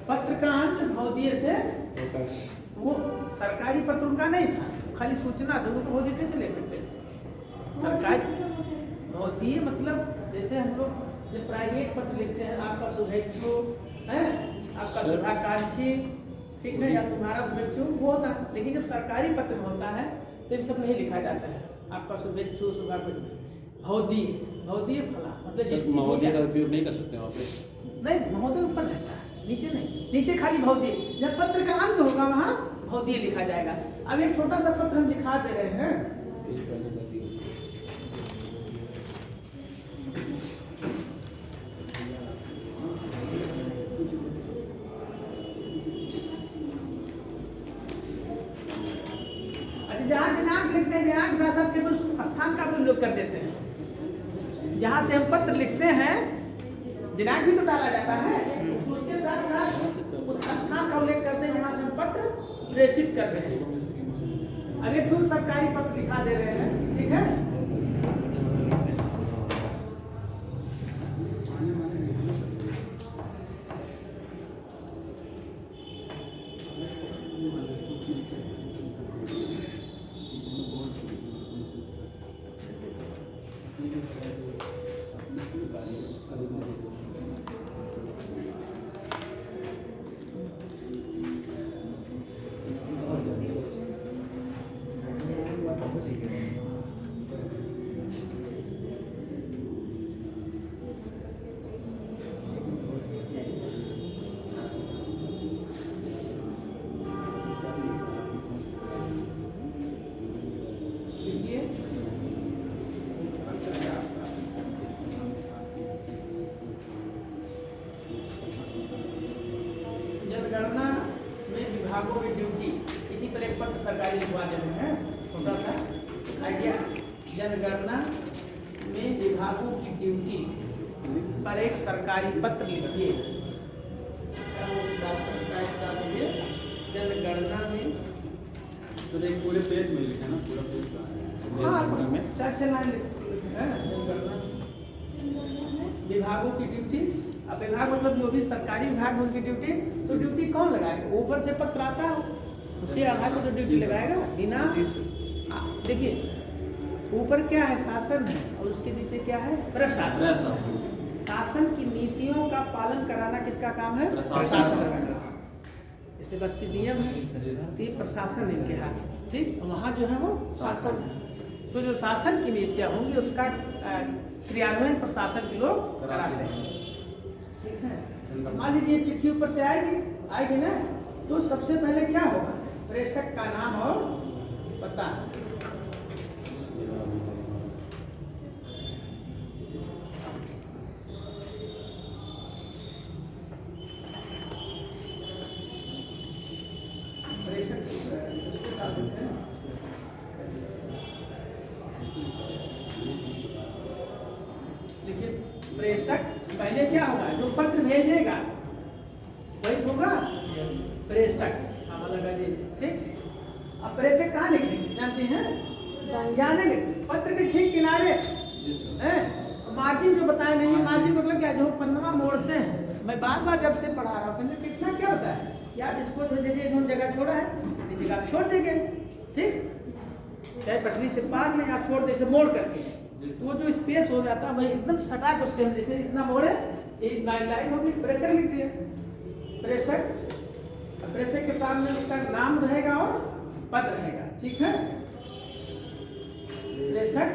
पत्र का अंत भवदीय से, वो सरकारी पत्र उनका नहीं था, खाली सूचना था, उनको भवदीय कैसे ले सकते थे? सरकारी भवदीय मतलब जैसे हम लोग जब प्राइवेट पत्र लिखते हैं, आपका शुभेच्छु है, आपका शुभाकांक्षी, ठीक है, या तुम्हारा शुभेच्छु, वो होता है। लेकिन जब सरकारी पत्र में होता है तो ये सब नहीं लिखा जाता है, आपका शुभेच्छु शुभाकांक्षी। भवदीय, भवदीय फला मतलब जिस महोदय का उपयोग नहीं कर सकते वहाँ पे, नहीं, महोदय ऊपर रहता है, नीचे नहीं, नीचे खाली भवदीय। जब पत्र का अंत होगा वहाँ भवदीय लिखा जाएगा। अब एक छोटा सा पत्र हम लिखा दे रहे हैं, जहाँ दिनांक लिखते हैं दिनांक के साथ साथ केवल उस स्थान का भी उल्लेख कर देते हैं। जहाँ से हम पत्र लिखते हैं दिनांक भी तो डाला जाता है, तो उसके साथ साथ उस स्थान का उल्लेख करते हैं जहाँ से हम पत्र प्रेषित कर रहे हैं। अब एक तुम सरकारी पत्र लिखा दे रहे हैं, ठीक है। जनगणना में विभागों की ड्यूटी, इसी तरह एक पत्र सरकारी लिखवा देते हैं, छोटा सा आइडिया। जनगणना में विभागों की ड्यूटी पर एक सरकारी पत्र लिखिए। जनगणना में सर एक पूरे पेज में लिखा ना, पूरा पेज में 4 लाइन लिखे हैं। जनगणना विभागों की ड्यूटी, अब विभाग मतलब जो भी सरकारी विभाग है उनकी ड्यूटी, तो ड्यूटी कौन लगाएगा? ऊपर से पत्र आता है उसी आधार पर तो ड्यूटी लगाएगा बिना। देखिए ऊपर क्या है, शासन है, और उसके नीचे क्या है, प्रशासन। शासन की नीतियों का पालन कराना किसका काम है? प्रशासन। इसे बस्ती नियम है, तो ये प्रशासन इनके हाथ, ठीक। वहाँ जो है वो शासन है, तो जो शासन की नीतियाँ होंगी उसका क्रियान्वयन प्रशासन के लोग कराते हैं, ठीक है। मान लीजिए चिट्ठी ऊपर से आएगी ना, तो सबसे पहले क्या होगा? प्रेषक का नाम और पता। प्रेषक उसके साथ होते हैं। देखिए प्रेषक पहले क्या होगा? जो पत्र भेजेगा वही होगा प्रेषक, लगा दीजिए, ठीक। अब प्रेषक कहाँ लिखेंगे जानते हैं? जानेंगे पत्र के ठीक किनारे मार्जिन जो बताया नहीं, मार्जिन मतलब क्या? जो पन्ना मोड़ते हैं, मैं बार बार जब से पढ़ा रहा हूँ कितना क्या होता है कि आप इसको जैसे इन्होंने जगह छोड़ा है, इस जगह छोड़ देंगे, ठीक। चाहे पटरी से पार में आप छोड़ दे, इसे मोड़ करके वो जो स्पेस हो जाता है वही एकदम सटा के उससे हम जैसे इतना मोड़े, एक लाइन होगी, प्रेषक लिख दिए। प्रेषक, प्रेषक के सामने उसका नाम रहेगा और पद रहेगा, ठीक है। प्रेषक,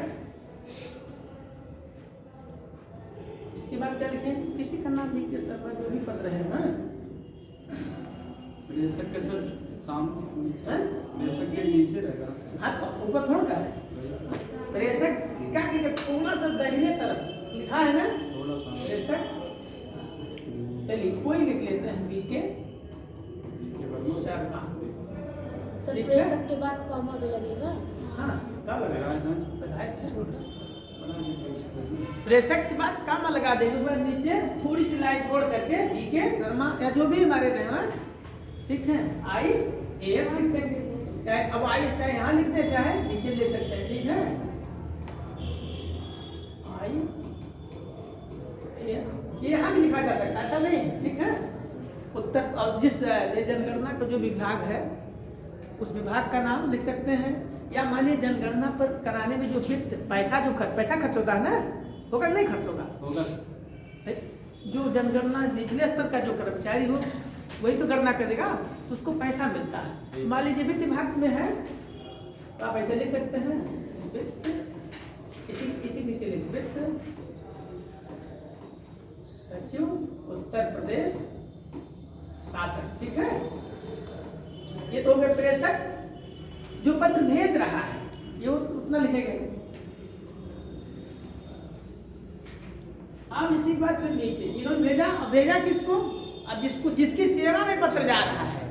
इसके बाद क्या लिखें? किसी का नाम लिख के सर जो भी पद रहेगा। प्रेषक के सर सामने, प्रेषक के नीचे रहेगा, हाँ तो ऊपर थोड़ा कर रहे। प्रेषक क्या कि थोड़ा सा दाहिने तरफ लिखा है ना, थोड़ा सा प्रेषक। चलिए कोई लिख लेते हैं बीके शर्मा। सर प्रेषक के बाद कॉमा भी लगेगा। हाँ क्या लगेगा? लगाया प्रेषक के बाद कामा लगा देंगे, उसके बाद नीचे थोड़ी सी लाइन छोड़ करके बीके शर्मा या जो भी हमारे रहे, ठीक है। IAS लिख देंगे, चाहे अब IAS चाहे यहाँ लिखते हैं चाहे नीचे ले सकते हैं, ठीक है। IAS ये यहाँ भी लिखा जा सकता है, ऐसा नहीं, ठीक है। उत्तर अब जिस जनगणना का जो विभाग है उस विभाग का नाम लिख सकते हैं, या मान लीजिए जनगणना पर कराने में जो वित्त पैसा खर्च होता है ना, होगा नहीं खर्च होगा? जो जनगणना निचले स्तर का जो कर्मचारी हो वही तो गणना करेगा, तो उसको पैसा मिलता है। मान लीजिए वित्त विभाग में है तो आप ऐसे लिख सकते हैं, वित्त, इसी नीचे लिख वित्त सचिव उत्तर प्रदेश शासन, ठीक है। ये तो हो गए प्रेषक, जो पत्र भेज रहा है ये उतना लिखेंगे। अब इसी बात फिर नीचे इन्होंने भेजा किसको? अब जिसकी सेवा में पत्र जा रहा है,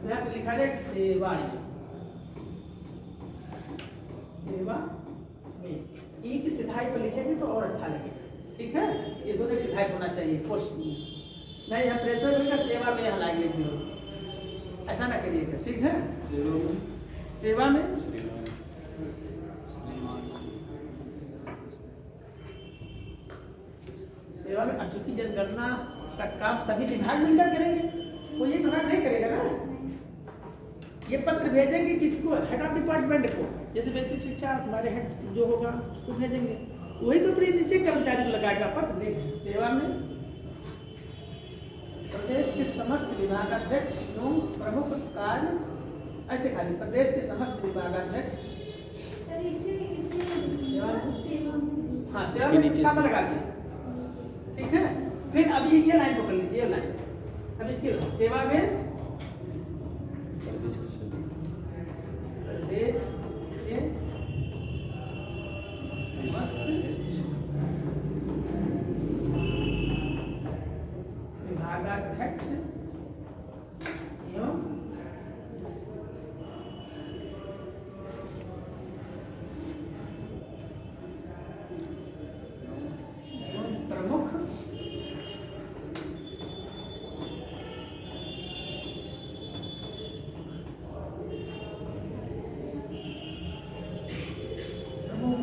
यहाँ पे लिखा जाए सेवा, सेवा में ई की सिधाई पर लिखेंगे तो और अच्छा लगेगा, ठीक है। ये दोनों की सिधाई होना चाहिए पोस्ट में, नहीं यहाँ प्रेशर होगा सेवा में यहाँ लाइन लिख दो, ऐसा ना करिएगा, ठीक है। सेवा में सेवा में अब चूंकि जनगणना का काम सभी विभाग मिलकर करेंगे, कोई एक विभाग नहीं करेगा ना। ये पत्र भेजेंगे किसको, हेड ऑफ डिपार्टमेंट को, जैसे बेसिक शिक्षा हमारे हेड जो होगा उसको भेजेंगे, वही तो अपने नीचे कर्मचारी को लगाएगा पत्र ले। सेवा में प्रदेश के समस्त विभागाध्यक्ष एवं प्रमुख कार्य, ऐसे खाली प्रदेश के समस्त विभागाध्यक्ष, सर इसे हाँ सेवा में काम लगा दिया, ठीक है। फिर अब ये लाइन पकड़ लीजिए, ये लाइन अब इसकी सेवा में प्रदेश के समस्त विभागाध्यक्ष एवं प्रमुख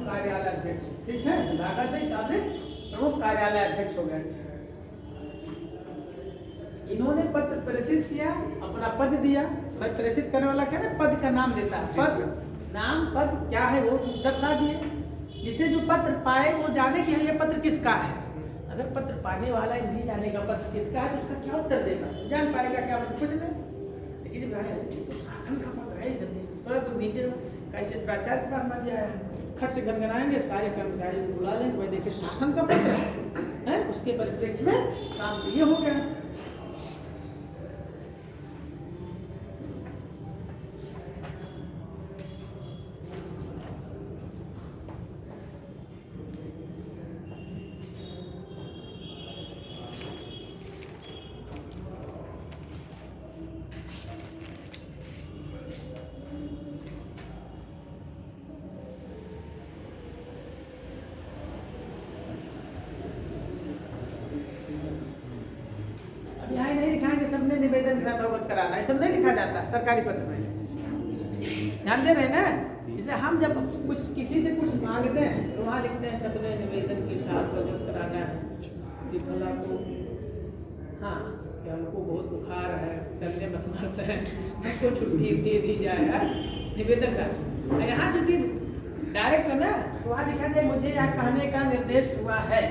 कार्यालय अध्यक्ष, ठीक है। विभागाध्यक्ष आदि प्रमुख कार्यालय अध्यक्ष हो गए। इन्होंने पत्र प्रेषित किया, अपना पद दिया, पद प्रेषित करने वाला क्या है, पद का नाम देता है, पद नाम पद क्या है वो दर्शा दिए, जिसे जो पत्र पाए वो जाने कि ये पत्र किसका है। अगर पत्र पाने वाला नहीं जानेगा पत्र किसका है तो उसका क्या उत्तर देगा, जान पाएगा क्या मतलब कुछ नहीं। लेकिन जब तो शासन का पत्र है जल्दी तुरंत तो नीचे कहीं प्राचार्य के पास मत जाए, खट से गनगनाएंगे, सारे कर्मचारी को बुला लेंगे, भाई देखिए शासन का पत्र है, उसके परिप्रेक्ष्य में काम ये हो गया। यहाँ नहीं लिखा है कि सबने निवेदन के साथ अवगत कराना, ये सब नहीं लिखा जाता है सरकारी पत्र में, ध्यान दे रहे हैं ना। जैसे हम जब कुछ किसी से कुछ मांगते हैं तो वहाँ लिखते हैं सबने निवेदन के साथ अवगत कराना है कि फला को, हाँ कि हमको बहुत बुखार है, चलने में समर्थ है, हमको छुट्टी दे दी जाए, निवेदन साहब। यहाँ चूंकि डायरेक्ट है ना तो वहाँ लिखा जाए मुझे यह कहने का निर्देश हुआ है,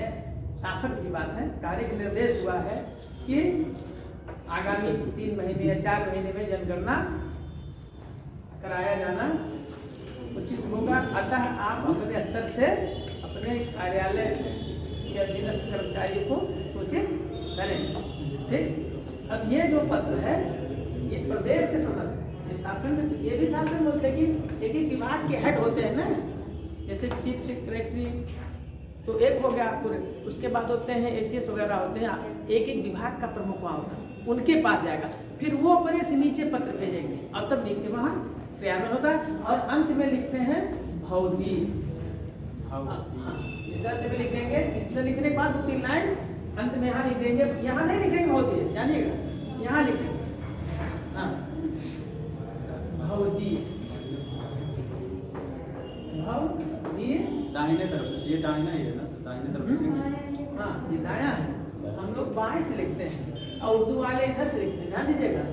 शासन की बात है, कार्य का निर्देश हुआ है कि आगामी 3 महीने या 4 महीने में जनगणना कराया जाना उचित होगा, अतः आप अपने स्तर से अपने कार्यालय के अधीनस्थ कर्मचारियों को सूचित करें, ठीक। अब ये जो पत्र है ये प्रदेश के समस्त, ये शासन में, ये भी शासन बोलते हैं कि एक विभाग के हेड होते हैं ना, जैसे चीफ सेक्रेटरी तो एक हो गया पूरे, उसके बाद होते हैं एसीएस वगैरह होते हैं, एक एक विभाग का प्रमुख वहाँ होता है, उनके पास जाएगा, फिर वो अपने से नीचे पत्र भेजेंगे और तब नीचे वहाँ क्रियान्वयन होता है। और अंत में लिखते हैं भौदी, इस अंत में लिख देंगे, इतने लिखने के बाद 2-3 लाइन अंत में यहाँ लिख देंगे, यहाँ नहीं लिखेंगे भौदी, जानिएगा यहाँ लिखेंगे, हाँ भौदी, भौदी दाहिने तरफ, ये दाहिना ही है ना, दाहिने तरफ। हाँ ये दाया है, हम लोग बाएं से लिखते हैं और उर्दू वाले इधर से लिखते हैं, ध्यान दीजिएगा।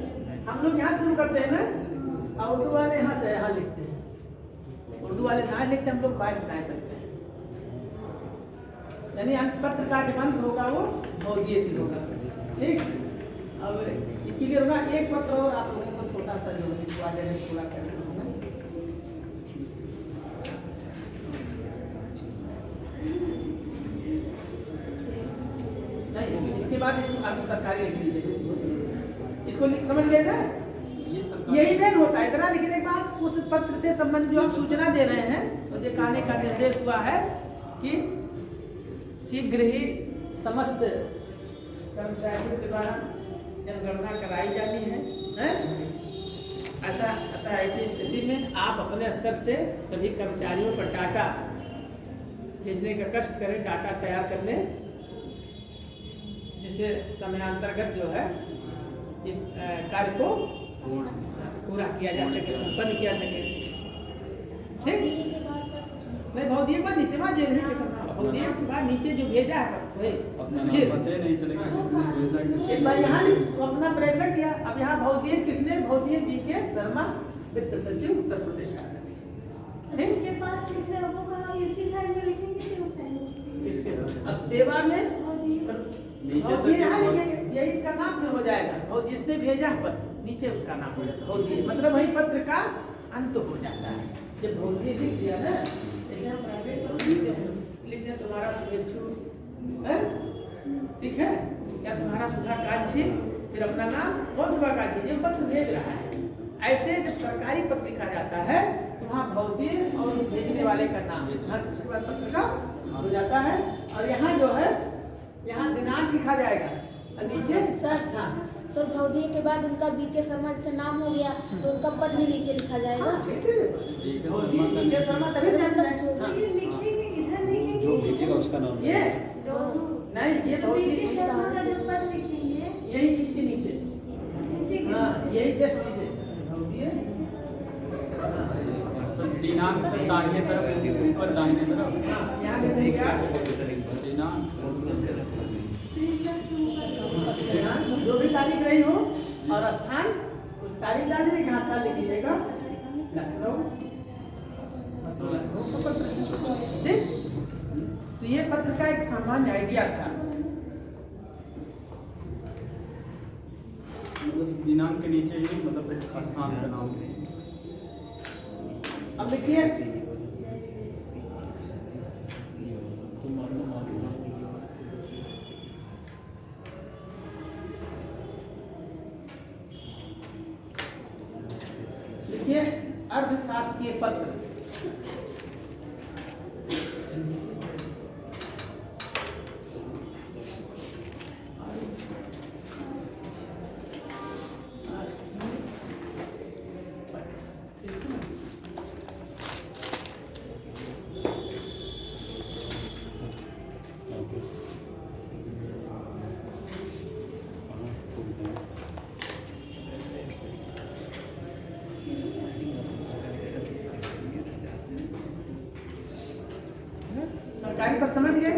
हम लोग यहाँ शुरू करते हैं ना और उर्दू वाले यहाँ से यहाँ लिखते हैं, उर्दू वाले दाएं लिखते हैं, हम लोग बाएं से दाएं चलते हैं, यानी पत्र का जो अंत होगा वो भौतिक से होगा, ठीक। अब ये क्लियर होगा। एक पत्र और आप लोगों को छोटा सा जो लिखवा देने पूरा करना होगा। नहीं इसके बाद आपकी सरकारी लिख लीजिए, इसको समझ गए ना, यही मेन होता है। इतना लिखने के बाद उस पत्र से संबंधित जो आप सूचना दे रहे हैं, मुझे कहने का निर्देश हुआ है कि शीघ्र ही समस्त कर्मचारियों के द्वारा जनगणना कराई जानी है, ऐसा अतः ऐसी स्थिति में आप अपने स्तर से सभी कर्मचारियों पर डाटा भेजने का कष्ट करें, डाटा तैयार करने, जिसे समयांतर्गत जो है कार्य को पूरा किया जा सके, संपन्न किया सके। ठीक नहीं, भौतिक के बाद नीचे बात जे नहीं करना, भौतिक के बाद नीचे जो भेजा है वही अपना नाम पता नहीं चलेगा किसने भेजा, एक बार यहाँ तो अपना प्रेशर किया। अब यहाँ भौतिक किसने, भौतिक BK शर्मा, वित्त सचिव, उत्तर प्रदेश शासन। जिसके पास लिखना है वो कहाँ, इसी साइड में लिखेंगे कि उस साइड में? किसके? अब सेवा में नीचे और से यहाँ लिखेंगे, यही का नाम हो जाएगा, और जिसने भेजा पर नीचे उसका नाम हो जाता है, मतलब वही पत्र का अंत हो जाता है। जब भौतिक लिख दिया ना, जैसे हम प्राइवेट लिखते हैं तुम्हारा शुभेच्छु, ठीक है, या तुम्हारा सुधाकांक्षी, फिर अपना नाम, कौन सुधाकांक्षी जो पत्र भेज रहा है। ऐसे जब सरकारी पत्र लिखा जाता है तो वहाँ भौतिक और भेजने वाले का नाम, उसके बाद पत्र का हो जाता है। और यहाँ जो है, यहाँ दिनांक लिखा जाएगा और नीचे स्थान। सर भौतिक के बाद उनका BK शर्मा जैसे नाम हो गया तो उनका पद भी नीचे लिखा जाएगा। BK शर्मा तभी जानते हैं। लिखेंगे इधर लिखेंगे, जो भेजेगा उसका नाम ये नहीं, ये BK शर्मा का जो पद लिखेंगे यही इसके नीचे, हाँ यही जस्ट नीचे दिनांक से दाहिने तरफ, ऊपर दाहिने तरफ, यहाँ लिखेगा दिनांक जो भी तारीख रही हो और स्थान, उस तारीख डाल दीजिएगा, स्थान लिख लीजिएगा लखनऊ। ठीक, तो ये पत्र का एक सामान्य आइडिया था। दिनांक के नीचे ही मतलब स्थान का नाम। अब देखिए अर्धशासकीय पत्र, सरकारी पत्र समझ गए?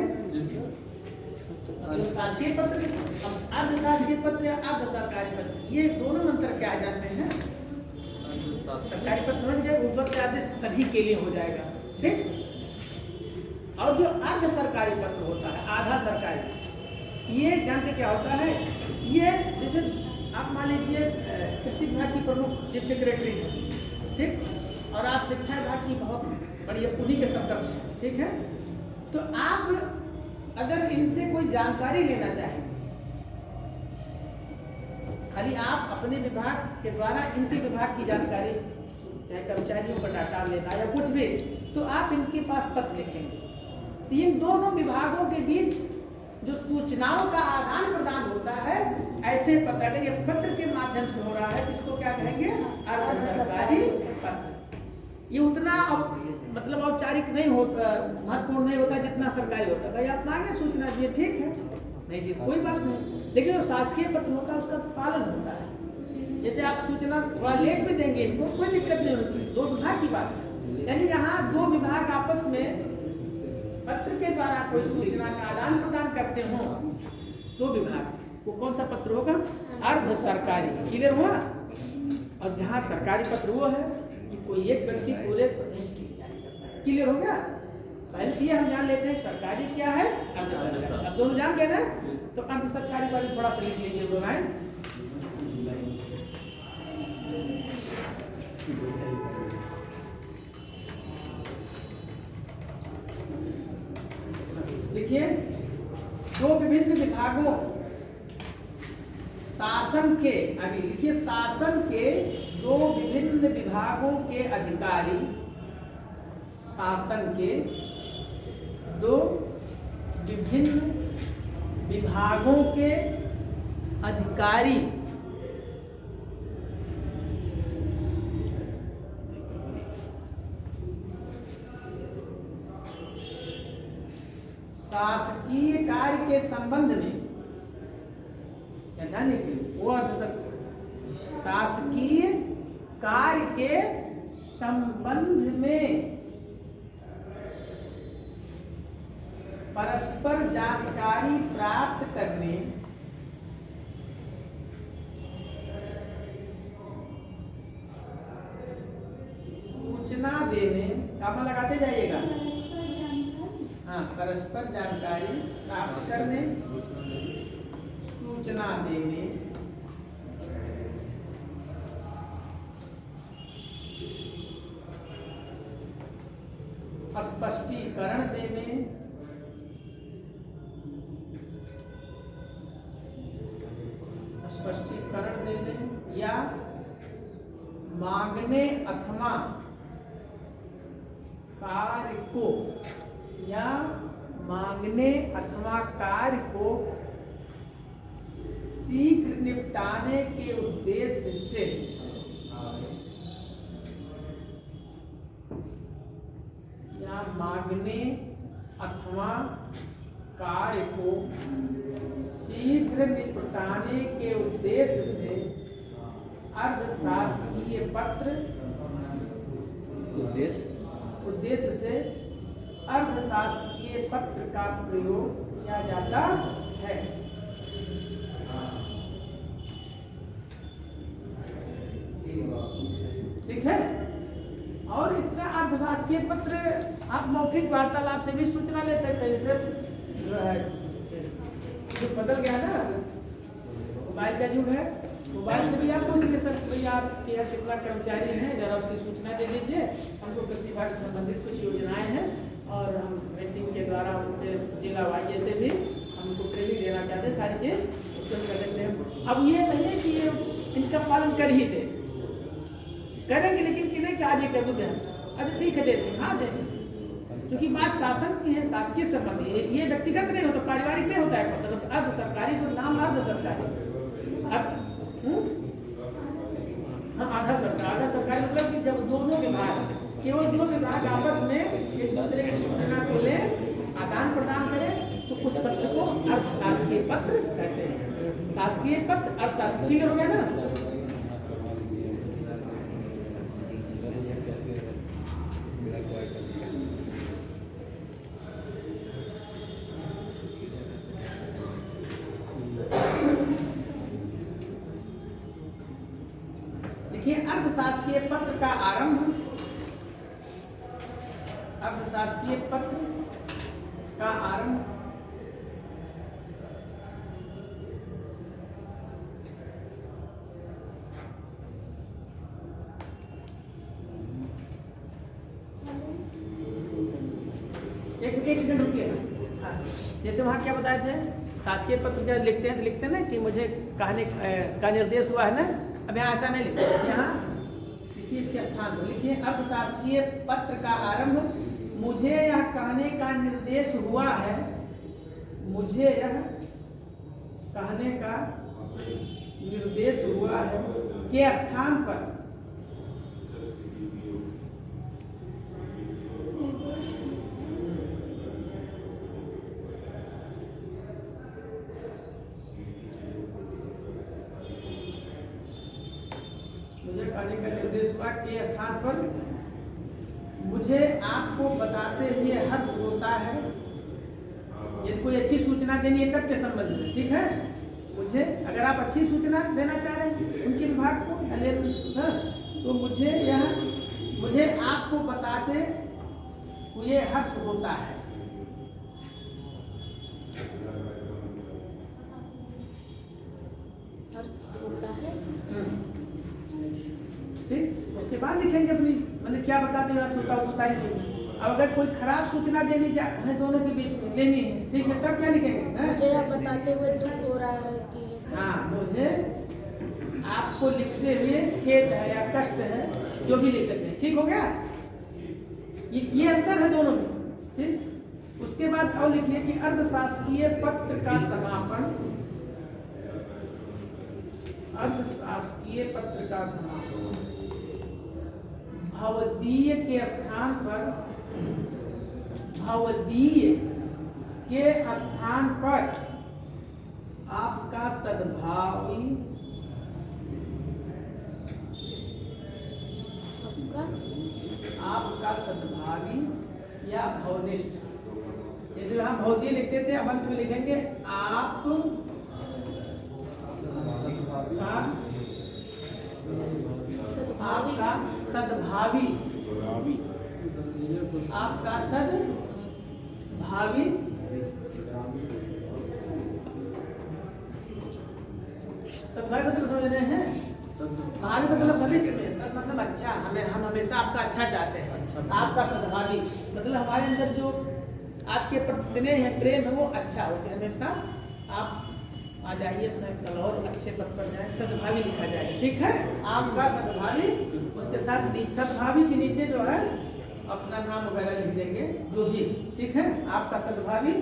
शासकीय पत्र, अर्धशासकीय पत्र या अर्ध सरकारी पत्र, ये दोनों अंतर क्या जानते हैं? सरकारी पत्र समझ गए, ऊपर से आदेश सभी के लिए हो जाएगा, ठीक। और जो अर्ध सरकारी पत्र होता है, आधा सरकारी, ये जानते क्या होता है? ये जैसे आप मान लीजिए कृषि विभाग की प्रमुख चीफ सेक्रेटरी है, ठीक, और आप शिक्षा विभाग की बहुत बड़ी उन्हीं के समकक्ष हैं, ठीक है। तो आप अगर इनसे कोई जानकारी लेना चाहें, खाली आप अपने विभाग के द्वारा इनके विभाग की जानकारी, चाहे कर्मचारियों का डाटा लेना या कुछ भी, तो आप इनके पास पत्र लिखेंगे। इन दोनों विभागों के बीच जो सूचनाओं का आदान प्रदान होता है, ऐसे पत्र, अगर ये पत्र के माध्यम से हो रहा है तो इसको क्या कहेंगे? अर्ध सरकारी पत्र। ये उतना मतलब औपचारिक नहीं होता, महत्वपूर्ण नहीं होता जितना सरकारी होता है। भाई आप मांगे सूचना दिए, ठीक है, नहीं दिए कोई बात नहीं, लेकिन जो शासकीय पत्र होता है उसका तो पालन होता है। जैसे आप सूचना थोड़ा लेट भी देंगे इनको, कोई दिक्कत नहीं होती, दो विभाग की बात है। यानी जहाँ दो विभाग आपस में पत्र के द्वारा कोई सूचना का आदान प्रदान करते हो, दो विभाग, वो कौन सा पत्र होगा? अर्ध सरकारी। क्लियर हुआ? और जहाँ सरकारी पत्र वो है कि कोई एक व्यक्ति पूरे प्रदेश की जारी करता है। क्लियर हो गया? पहले तो ये हम जान लेते हैं सरकारी क्या है, अर्ध सरकारी। अब दोनों जान गए ना, तो अर्ध सरकारी वाले थोड़ा सा लिख लीजिए दो लाइन। लिखिए, दो विभिन्न विभागों शासन के, अभी लिखिए, शासन के दो विभिन्न विभागों के अधिकारी, शासन के दो विभिन्न विभागों के अधिकारी शासकीय कार्य के संबंध में, क्या ध्यान रखिए, वो अर्थ सर, शासकीय कार्य के संबंध में परस्पर जानकारी प्राप्त करने, सूचना देने, कामा लगाते जाइएगा, हाँ, परस्पर जानकारी प्राप्त करने, सूचना देने, स्पष्टीकरण देने, स्पष्टीकरण देने या मांगने अथवा कार्य को, या मांगने अथवा कार्य को शीघ्र निपटाने के उद्देश्य से या मांगने अथवा कार्य को शीघ्र निपटाने के उद्देश्य से अर्धशासकीय पत्र, उद्देश्य से अर्धशासकीय पत्र का प्रयोग किया जाता है। ठीक है। और इतना अर्धशासकीय पत्र आप मौखिक वार्तालाप से भी सूचना ले सकते हैं। जैसे जो है जो बदल गया ना, मोबाइल का युग है, मोबाइल से भी आप पूछ सकते सर भैया आप यहाँ कितना कर्मचारी हैं, जरा उसकी सूचना दे लीजिए, हमको कृषि विभाग से संबंधित कुछ योजनाएं हैं और हम मीटिंग के द्वारा उनसे जिला वाइज से भी हमको ट्रेनिंग देना चाहते हैं, सारी चीज़ उसको कर सकते हैं। अब ये नहीं है कि ये इनका पालन कर ही दे, करेंगे लेकिन कि नहीं कि आज ये कर दूँगा, अच्छा ठीक है दे दें, हाँ दे दें, क्योंकि बात शासन की है, शासकीय संबंधी है, ये व्यक्तिगत नहीं होता, पारिवारिक नहीं होता है, मतलब अर्ध सरकारी, तो नाम अर्ध सरकारी, हाँ आधा सरकारी मतलब कि जब दोनों विभाग, केवल दो विभाग आपस में एक दूसरे की सूचना को ले आदान प्रदान करें तो उस पत्र को अर्थशासकीय पत्र कहते हैं। शासकीय पत्र अर्थशासकीय, क्लियर हो गया ना। देखिए अर्थशासकीय पत्र का आरंभ, अर्थशासकीय पत्र का आरंभ एक सेकंड रुकिए। हाँ, जैसे वहाँ क्या बताए थे, शासकीय पत्र जब लिखते हैं तो लिखते हैं ना कि मुझे कहने का निर्देश हुआ है ना, अब यहाँ ऐसा नहीं लिखते, यहाँ लिखिए इसके स्थान पर लिखिए अर्थशासकीय पत्र का आरंभ, मुझे यह कहने का निर्देश हुआ है, मुझे यह कहने का निर्देश हुआ है के स्थान पर मुझे कहने का निर्देश हुआ के स्थान पर मुझे आपको बताते हुए हर्ष होता है, यदि कोई अच्छी सूचना देनी है तब के संबंध में, ठीक है, मुझे अगर आप अच्छी सूचना देना चाह रहे हैं उनके विभाग को, हाँ, तो मुझे आपको बताते हुए हर्ष होता है। हर्ष होता है, ठीक, उसके बाद लिखेंगे अपनी मतलब क्या बताते हुए होता है सारी चीजें। अब अगर कोई खराब सूचना देनी है दोनों के बीच में लेनी है, ठीक है, तब क्या लिखेंगे, मुझे यह बताते हुए दुख हो रहा है कि हाँ, मुझे आपको लिखते हुए खेद है या कष्ट है, जो भी लिख सकते हैं, ठीक हो गया। ये अंतर है दोनों में, ठीक। उसके बाद और लिखिए कि अर्धशासकीय पत्र का समापन, अर्थशासकीय पत्र का समापन भवदीय के स्थान पर, भवदीय के स्थान पर आपका सद्भावी आपका सद्भावी या भवनिष्ठ। जैसे हम भौतिक लिखते थे, अब अंत में लिखेंगे आप आपका सद्भावी आपका सद्भावी सद्भावी मतलब समझ रहे हैं? भावी मतलब भविष्य में, सद मतलब अच्छा, हम हमेशा आपका अच्छा चाहते हैं। आपका सद्भावी मतलब हमारे अंदर जो आपके प्रति स्नेह है, प्रेम है, वो अच्छा हो कि हमेशा आप आ जाइए कल और अच्छे पद पर जाए, सद्भावी लिखा जाएगा। ठीक है, आपका सद्भावी, उसके साथ सद्भावी के नीचे जो है अपना नाम वगैरह लिख देंगे जो भी। ठीक है, आपका सद्भावी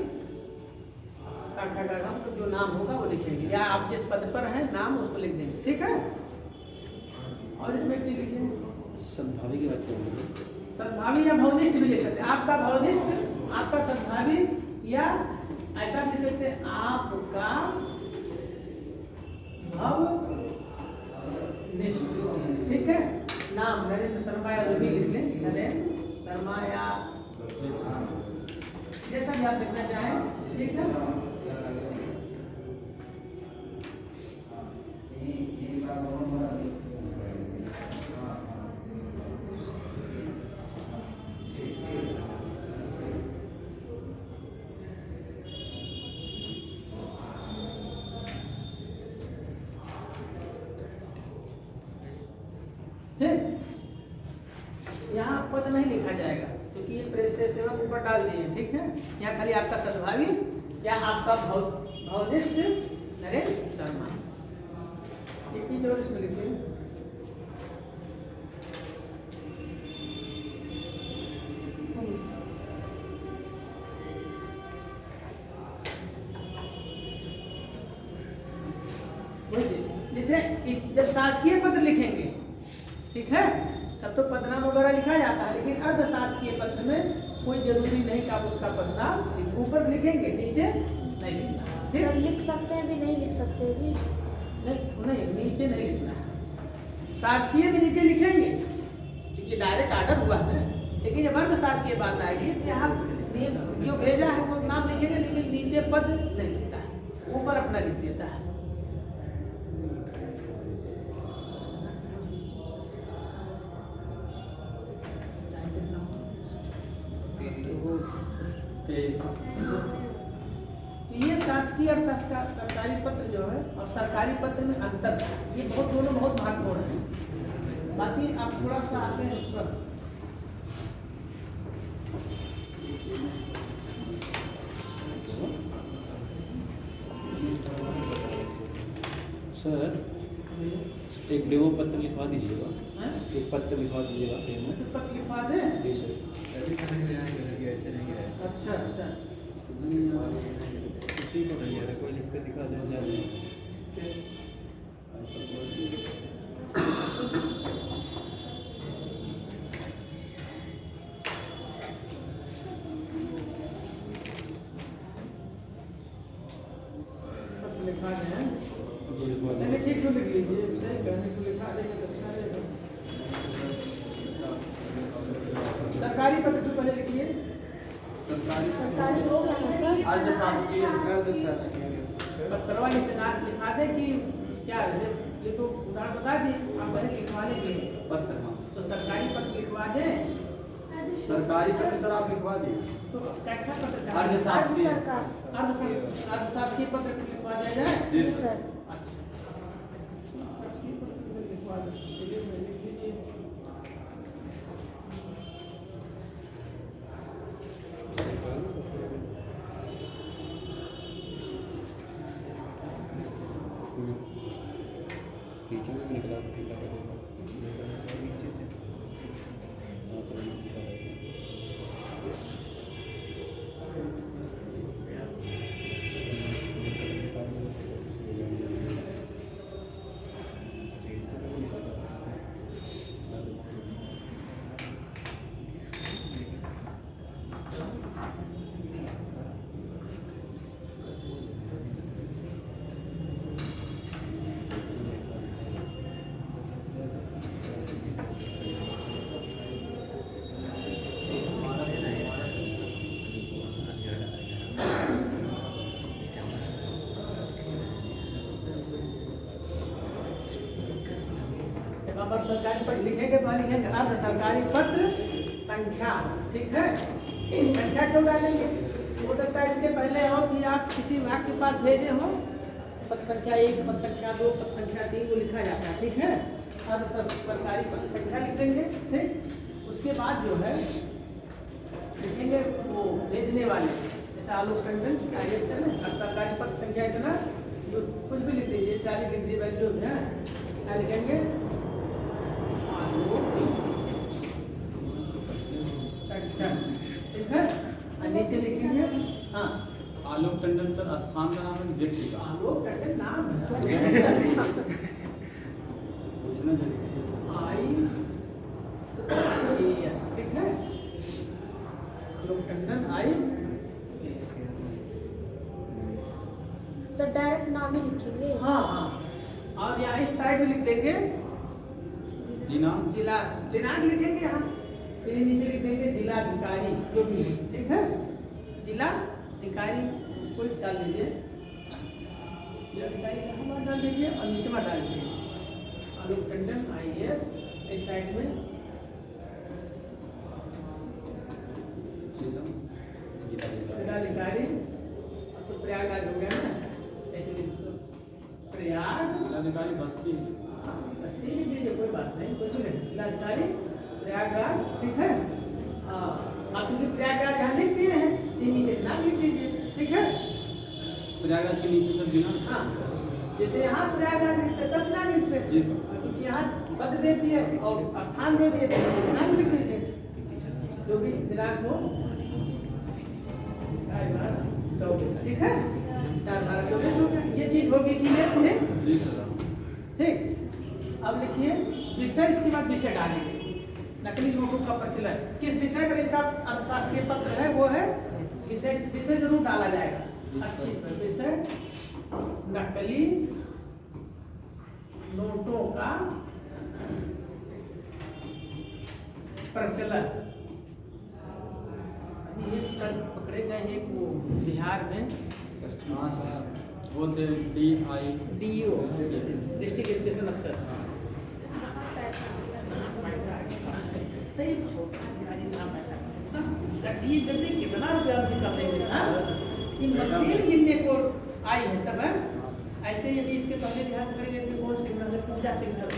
तो जो नाम होगा वो लिखेंगे, या आप जिस पद पर हैं नाम उसको लिख देंगे। ठीक है, और इसमें एक चीज लिखिए, सद्भावी की बात करेंगे। सद्भावी या भवनिष्ठ भी लिख सकते हैं। आपका भवनिष्ठ, आपका सद्भावी, या ऐसा लिख सकते हैं आपका भवनिष्ठ। ठीक है, नाम नरेंद्र शर्मा या रवि लिख लें, नरेंद्र शर्मा या जैसा भी आप लिखना चाहें। ठीक है, यहाँ पद नहीं लिखा जाएगा क्योंकि ये प्रेस से सेवक ऊपर डाल दिए। ठीक है, यहाँ खाली आपका सद्भावी या आपका भवनिष्ठ नरेंद्र शर्मा। एक चीज और इसमें लिखिए, जैसे जब शासकीय पत्र लिखेंगे, ठीक है, तब तो पदनाम वगैरह लिखा जाता है, लेकिन अर्धशासकीय पत्र में कोई जरूरी नहीं कि आप उसका पदनाम ऊपर लिखेंगे, नीचे नहीं लिखना। ठीक, सर लिख सकते हैं भी, नहीं लिख सकते भी। नहीं, नीचे नहीं लिखना है। शासकीय में नीचे लिखेंगे क्योंकि डायरेक्ट ऑर्डर हुआ है, लेकिन जब अर्धशासकीय बात आएगी तो यहाँ जो भेजा है वो नाम लिखेंगे, लेकिन नीचे पद नहीं लिखता है, ऊपर अपना लिख देता है। तो ये शासकीय और सरकारी पत्र जो है और सरकारी पत्र में अंतर है, ये दोनों बहुत महत्वपूर्ण है। बाकी आप थोड़ा सा आते हैं उस पर। सर एक डेमो पत्र लिखवा दीजिएगा, एक पत्र लिखवा दीजिएगा डेमो पत्र लिखवा दें। जी सर। अच्छा, किसी को नहीं है, कोई लिख के दिखा दे जाए। पत्र लिखवा दें, ठीक तो लिख लीजिए, सही कहने को लिखा देंगे तो अच्छा रहेगा। सरकारी पत्र तो पहले लिखिए, सरकारी हो गया ना सर। अर्धशासकीय पत्रवा लिखा दे कि क्या ये तो उदाहरण बता दी, आप पहले लिखवा लेंगे पत्र। तो सरकारी पत्र लिखवा दें। सरकारी पत्र सर आप लिखवा दिए, तो कैसा पत्र? अर्धशासकीय अर्धशासकीय पत्र लिखवा दिया जाए। जी सर। अच्छा, अर्धशासकीय पत्र लिखवा दीजिए, लिख लीजिए। टीचर में भी निकला सरकारी पत्र लिखेंगे तो लिखेंगे अर्ध सरकारी पत्र संख्या, ठीक है। संख्या क्यों डालेंगे? हो सकता है इसके पहले हो कि आप किसी विभाग के पास भेजे हो, पत्र संख्या 1, पत्र संख्या 2, पत्र संख्या 3 वो लिखा जाता है, ठीक है। अर्ध सरकारी पत्र संख्या लिख देंगे, ठीक। उसके बाद जो है लिखेंगे वो भेजने वाले, जैसे आलोक टंडन IAS है ना, अर्ध सरकारी पत्र संख्या इतना, जो कुछ भी लिख दीजिए 40 डिग्री वैल्यू है, क्या लिखेंगे? आलोक टंडन, ठीक है। और नीचे लिखेंगे हाँ आलोक टंडन सर स्थान का नाम है, व्यक्ति का आलोक टंडन नाम है, पूछना चाहिए। IAS, ठीक है। आलोक टंडन IAS। सर डायरेक्ट नाम ही लिखेंगे। हाँ हाँ, और यहाँ इस साइड में लिख देंगे दिनांक, जिला, दिनांक लिखेंगे यहाँ, फिर नीचे लिख देंगे जिलाधिकारी जो भी है, ठीक है। जिलाधिकारी कुछ डाल दीजिए, जिलाधिकारी कहाँ बात डाल दीजिए और नीचे में डाल दीजिए आलोक टंडन IAS, इस साइड में जिलाधिकारी। तो प्रयागराज हो गया ना, ऐसे लिख दो प्रयाग, जिलाधिकारी बस्ती, बस्ती लिख दीजिए, कोई बात नहीं, कुछ नहीं, जिलाधिकारी प्रयागराज, ठीक है। आप क्योंकि प्रयागराज यहाँ लिख दिए हैं, ये नीचे नाम लिख दीजिए, ठीक है। प्रयागराज के नीचे सर दिनांक। हाँ, जैसे यहाँ प्रयागराज लिखते तब ना लिखते, जी सर। क्योंकि यहाँ पद दे दिए और स्थान दे दिए, तो नाम लिख दीजिए जो भी दिनांक हो, 4/12/24, ठीक है। 4/12/24 हो गया, ये चीज होगी कि ये जी सर। ठीक। अब लिखिए विषय, इसके बाद विषय डालेंगे। नकली नोटों का प्रचलन किस विषय पर इनका अर्थशास्त्रीय पत्र है, वो है विषय, विषय जरूर डाला जाएगा। 80 पर विषय नकली नोटों का प्रचलन। ये कल पकड़े गए एक वो बिहार में हाँ सर, बोलते DIO, डिस्ट्रिक्ट एजुकेशन अफसर, कितना रुपया कम देंगे, मशीन गिनने को आई है तब है। ऐसे ही अभी इसके पहले बिहार पकड़े गए थे, कौन सिग्नल है, पूजा सिग्नल,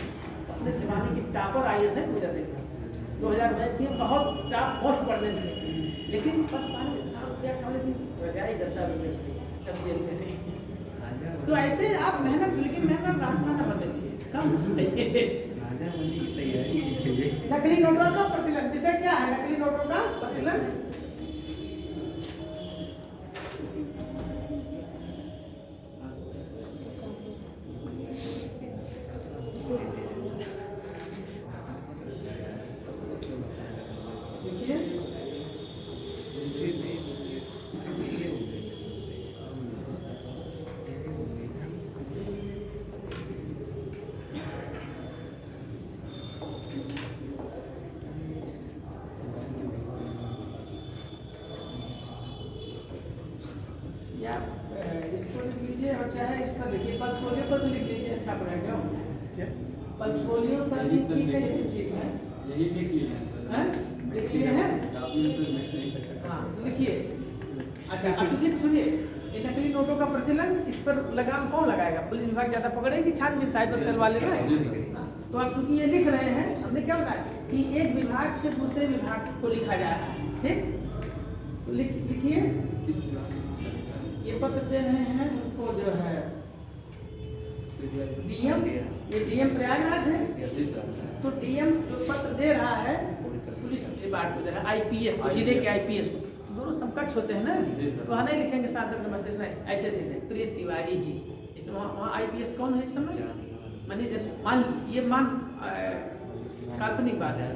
अपने जमाने की टॉपर IAS है पूजा सिग्नल, 2000 बैच की, बहुत टॉप पोस्ट पढ़ रहे थे, लेकिन पता नहीं इतना रुपया खा लेकिन रजाई करता रुपये तब जेल में से। तो ऐसे आप मेहनत, लेकिन मेहनत रास्ता न बदलिए, कम नकली नोटों का प्रचलन। विषय क्या है? नकली नोटों का प्रचलन। देखिए या इसको लिख लीजिए, और चाहे इस पर लिखिए, पल्स पोलियो पर भी लिख लीजिए, अच्छा पड़ेगा। पल्स पोलियो पर भी ठीक है, ये भी ठीक है, यही लिख लिए हैं सर। हैं? लिख लिए हैं? हाँ लिखिए। अच्छा अब क्योंकि सुनिए, ये नकली नोटों का प्रचलन, इस पर लगाम कौन लगाएगा? पुलिस विभाग ज्यादा पकड़ेगी, छानबीन साइबर सेल वाले ना। जी सर। तो आप चूंकि ये लिख रहे हैं, हमने क्या बताया कि एक विभाग से दूसरे विभाग को लिखा जा रहा है, ठीक। तो लिखिए, ये पत्र दे रहे हैं उनको जो है DM, ये DM प्रयागराज है, जी सर। तो DM जो पत्र दे रहा है पुलिस विभाग को दे रहा है, IPS को, जिले के IPS को, दोनों समकक्ष होते हैं ना, जी सर। तो वहाँ नहीं लिखेंगे सादर नमस्ते, नहीं ऐसे सीधे प्रिय तिवारी जी, इसमें वहाँ IPS कौन है इस समय? मानिए जैसे मान काल्पनिक बात है,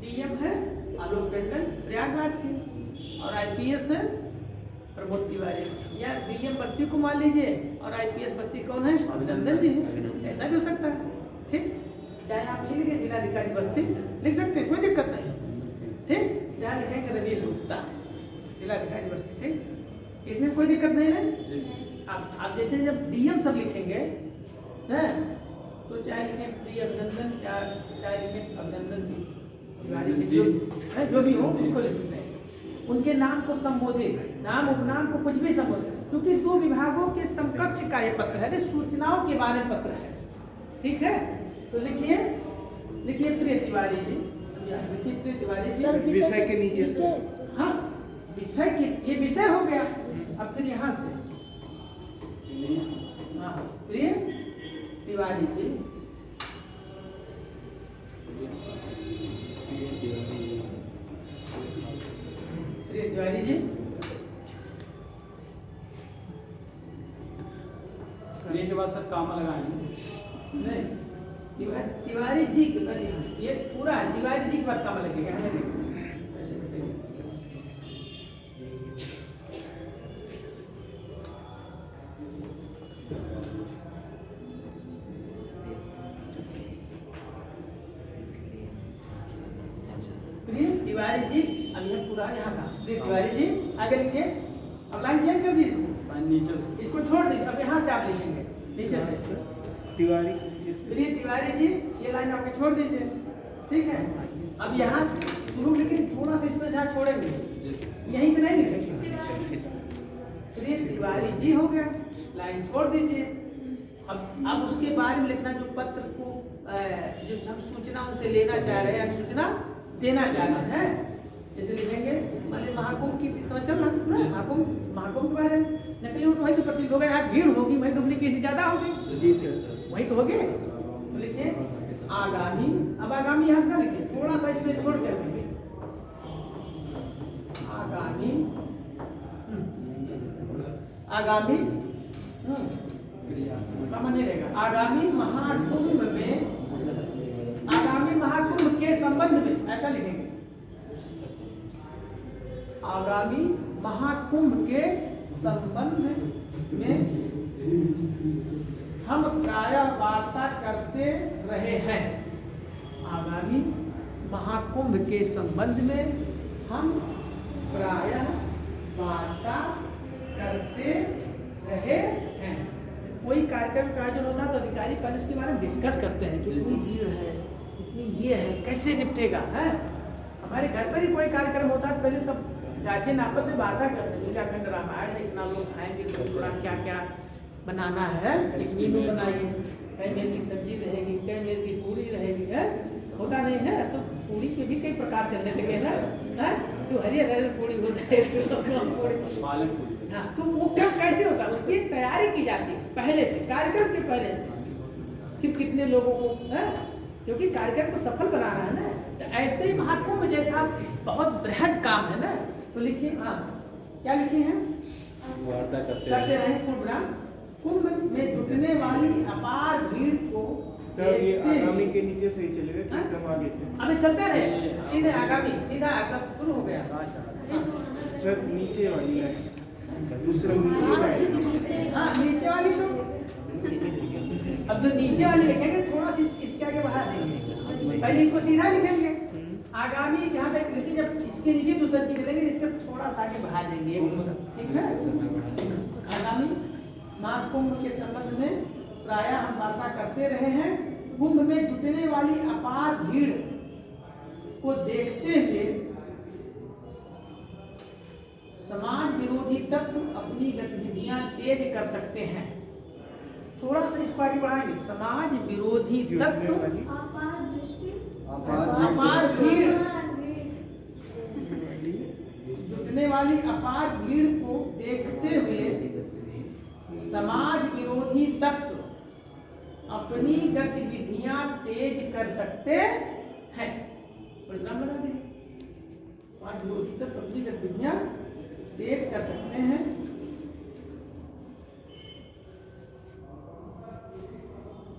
DM है आलोक टंडन प्रयागराज की, और IPS है प्रमोद तिवारी, या DM बस्ती को मान लीजिए और IPS बस्ती कौन है? अभिनंदन जी है, ऐसा भी हो सकता है, ठीक। चाहे आप लिख लीजिए जिलाधिकारी बस्ती, लिख सकते हैं, कोई दिक्कत नहीं, ठीक। जहाँ लिखेंगे रवीश गुप्ता जिलाधिकारी बस्ती, ठीक, इसमें कोई दिक्कत नहीं है। आप जैसे जब DM सर लिखेंगे हैं, तो उसको चाहे लिखें प्रिय अभिनंदन या चाहे लिखें अभिनंदन तिवारी से जो भी हो उसको लिख सकते हैं। उनके नाम को संबोधित, नाम उपनाम को कुछ भी संबोधित, क्योंकि 2 विभागों के समकक्ष का ये पत्र है, सूचनाओं के बारे में पत्र है। ठीक है, तो लिखिए प्रिय तिवारी जी, लिखिए प्रिय तिवारी जी। सर विषय के नीचे से। हाँ, विषय की ये विषय हो गया। अब फिर यहाँ से हाँ, प्रिय तिवारी जी, प्रिय तिवारी जी, प्रिय के बाद सर कामा लगाएंगे। नहीं तिवारी जी के बाद ये पूरा तिवारी जी के बाद काम लगेगा। हमें देखो ऐसे बताइए। प्रिय तिवारी जी, अब यह पूरा यहाँ का प्रिय तिवारी जी, आगे लिखिए। अब लाइन चेंज कर दीजिए, नीचे इसको छोड़ दीजिए। अब यहाँ से आप लिखेंगे नीचे से तिवारी प्रिय तिवारी जी, ये लाइन आपके छोड़ दीजिए। ठीक है, अब यहाँ शुरू, लेकिन थोड़ा सा इसमें जहाँ छोड़ेंगे यहीं से नहीं लिखेंगे। प्रिय तिवारी जी हो गया, लाइन छोड़ दीजिए। अब उसके बारे में लिखना, जो पत्र को जो हम सूचना उनसे लेना चाह रहे हैं, सूचना देना चाह रहे हैं। जैसे लिखेंगे मान लीजिए महाकुंभ की समाचार ना, महाकुंभ के बारे में नकली नोट वही तो प्रतीत होगा, यहाँ भीड़ होगी, वही डुप्लीकेसी ज्यादा होगी। जी सर, वही तो होगे। तो लिखिए आगामी, अब आगामी यहाँ से लिखिए, थोड़ा सा इसमें छोड़ कर लिखिए आगामी, आगामी कम नहीं रहेगा। आगामी महाकुंभ में, आगामी महाकुंभ के संबंध में, ऐसा लिखेंगे। आगामी महाकुंभ के संबंध में हम प्रायः वार्ता करते रहे हैं। आगामी महाकुंभ के संबंध में हम प्रायः वार्ता करते रहे हैं। कोई कार्यक्रम का आयोजन होता है तो अधिकारी पहले उसके बारे में डिस्कस करते हैं कि इतनी भीड़ है, इतनी ये है, कैसे निपटेगा है। हमारे घर पर ही कोई कार्यक्रम होता है तो पहले सब गार्जियन आपस में वार्ता करते हैं, अखंड रामायण है, इतना लोग आएंगे तो थोड़ा क्या क्या बनाना है, एक मेनू बनाइए, कई मेर की सब्जी रहेगी, कई मेर की पूरी रहेगी, है होता नहीं है। तो पूरी के भी कई प्रकार चलने लगे हैं, तो हरी पूरी होता है, पालक पूरी। हाँ, तो वो कब कैसे होता है, उसकी एक तैयारी की जाती है पहले से, कार्यक्रम के पहले से, कि कितने लोगों को है, क्योंकि कार्यक्रम को सफल बनाना है ना। तो ऐसे ही महाकुंभ जैसा बहुत बृहद काम है ना। तो लिखिए, हाँ क्या लिखे हैं, वार्ता करते रहे प्रोग्राम। कुंभ में जुटने वाली अपार भीड़ को सर ये देखते आगामी हुए- के नीचे से ही चलेगा कि हाँ? एकदम आगे से? अभी चलते रहे सीधे आगामी, सीधा आपका शुरू हो गया। सर नीचे वाली है, दूसरा नीचे हाँ, का है। उसी के नीचे हाँ नीचे वाली तो, अब जो नीचे वाली लिखेंगे थोड़ा सा इसके आगे बढ़ा देंगे, पहले इसको सीधा लिखेंगे। आगामी यहाँ पे लिखिए, जब इसके नीचे दूसरा की लिखेंगे, इसके थोड़ा सा आगे बढ़ा देंगे एक दूसरा, ठीक है। आगामी महाकुंभ के संबंध में प्रायः हम वार्ता करते रहे हैं। कुंभ में जुटने वाली अपार भीड़ को देखते हुए समाज विरोधी तत्व अपनी गतिविधियां तेज कर सकते हैं। थोड़ा सा इसको आगे बढ़ाएंगे, समाज विरोधी तत्व अपार भीड़, जुटने वाली अपार भीड़ को देखते हुए समाज विरोधी तत्व अपनी गतिविधियां तेज कर सकते हैं। प्रोग्राम बना देंगे, समाज विरोधी तत्व अपनी गतिविधियां तेज कर सकते हैं।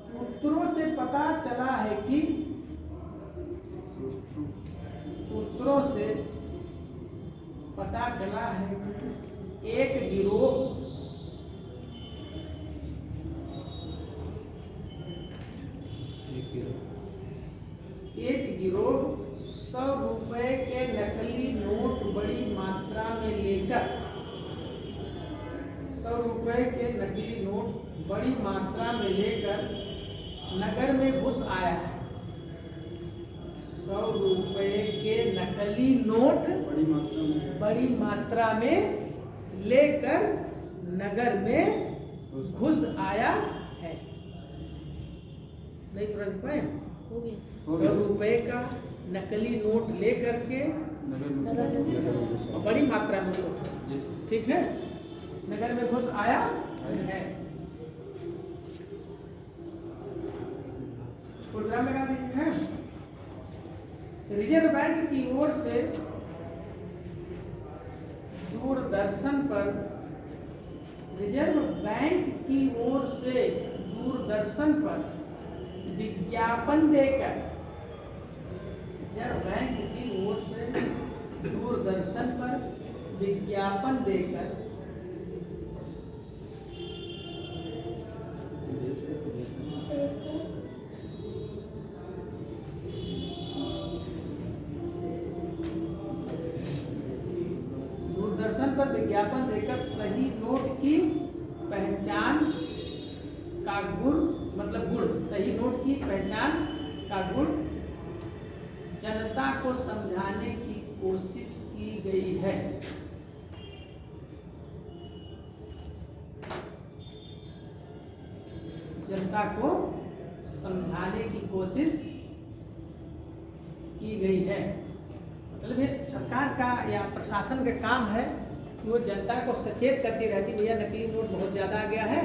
सूत्रों से पता चला है कि एक गिरोह 100 रुपए के नकली नोट बड़ी मात्रा में लेकर 100 रुपए के नकली नोट बड़ी मात्रा में लेकर नगर में घुस आया है, 100 रुपए के नकली नोट बड़ी मात्रा में लेकर नगर में घुस आया है। नहीं पढ़ पाए? हो गया सर। 100 रुपए का नकली नोट लेकर के नगर में और बड़ी मात्रा में नोट, ठीक है, नगर में घुस आया है। प्रोग्राम लगा देते हैं। रिजर्व बैंक की ओर से दूरदर्शन पर, रिजर्व बैंक की ओर से दूरदर्शन पर विज्ञापन देकर, रिजर्व बैंक की ओर से दूरदर्शन पर विज्ञापन देकर पर विज्ञापन देकर सही नोट की पहचान का गुण, मतलब गुण, सही नोट की पहचान का गुण जनता को समझाने की कोशिश की गई है। जनता को समझाने की कोशिश की गई है। मतलब ये सरकार का या प्रशासन का काम है कि वो जनता को सचेत करती रहती, भैया नकली नोट बहुत ज़्यादा आ गया है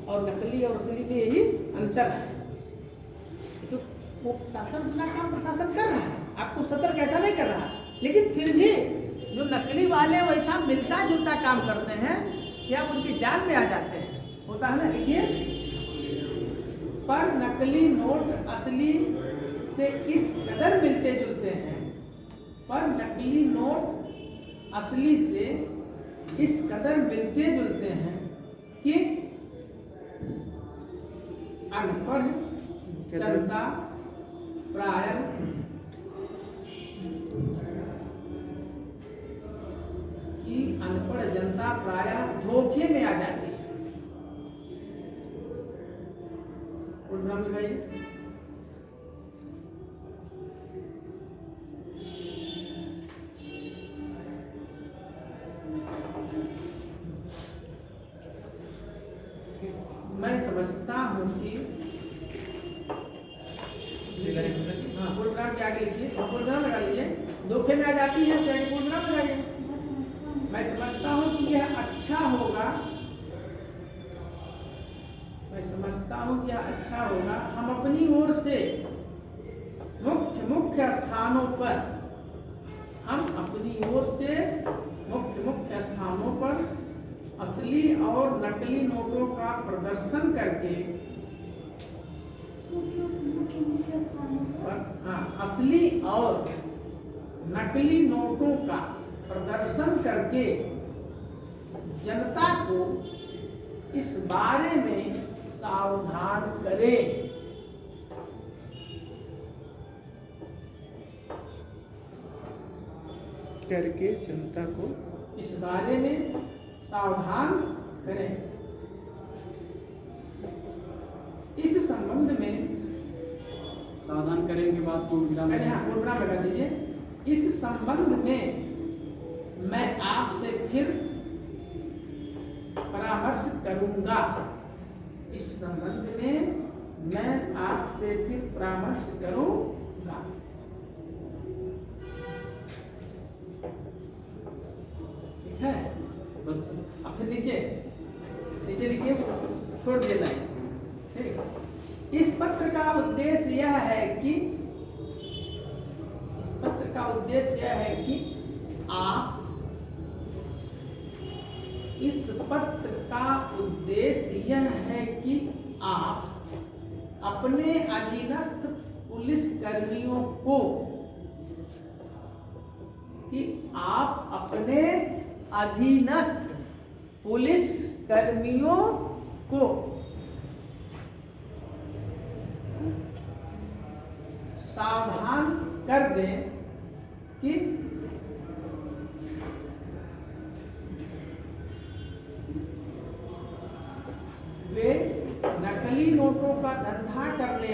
और नकली और असली में यही अंतर है। तो वो शासन अपना काम प्रशासन कर रहा है, आपको सतर्क ऐसा नहीं कर रहा, लेकिन फिर भी जो नकली वाले वैसा मिलता जुलता काम करते हैं कि आप उनकी जाल में आ जाते हैं। होता है ना, देखिए, पर नकली नोट असली से इस कदर मिलते जुलते हैं, पर नकली नोट असली से इस कदर मिलते जुलते हैं कि अनपढ़ जनता प्रायः धोखे में आ जाती है। प्रोग्राम लगाइए। मैं समझता हूँ कि प्रोग्राम के आगे लिखिए, प्रोग्राम लगा लीजिए। धोखे में आ जाती है तो प्रोग्राम लगाइए। मैं समझता हूँ कि यह अच्छा होगा, मैं समझता हूँ कि यह अच्छा होगा हम अपनी ओर से मुख्य स्थानों पर, हम अपनी ओर से मुख्य स्थानों पर असली और नकली नोटों का प्रदर्शन करके, असली और नकली नोटों का प्रदर्शन करके जनता को इस बारे में सावधान करें। करके जनता को इस बारे में सावधान करें। इस संबंध में सावधान करें के बाद प्रोग्राम लगा दीजिए। इस संबंध में मैं आपसे फिर परामर्श करूंगा। इस संबंध में मैं आपसे फिर परामर्श करूंगा। ठीक है, बस अब फिर नीचे लिखिए, छोड़ देना है। ठीक, इस पत्र का उद्देश्य यह है कि आप इस पत्र का उद्देश्य यह है कि आप अपने अधीनस्थ पुलिस कर्मियों को, कि आप अपने अधीनस्थ पुलिस कर्मियों को सावधान कर दें कि वे नकली नोटों का धंधा करने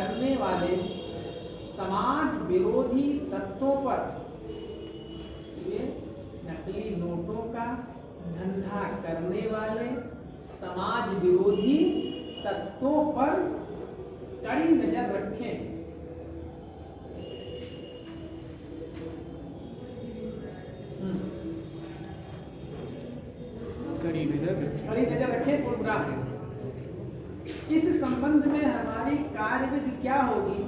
करने वाले समाज विरोधी तत्वों पर, ये नकली नोटों का धंधा करने वाले समाज विरोधी तत्वों पर कड़ी नजर रखें। कड़ी नजर रखें प्रोग्राम। इस संबंध में हमारी कार्यविधि क्या होगी?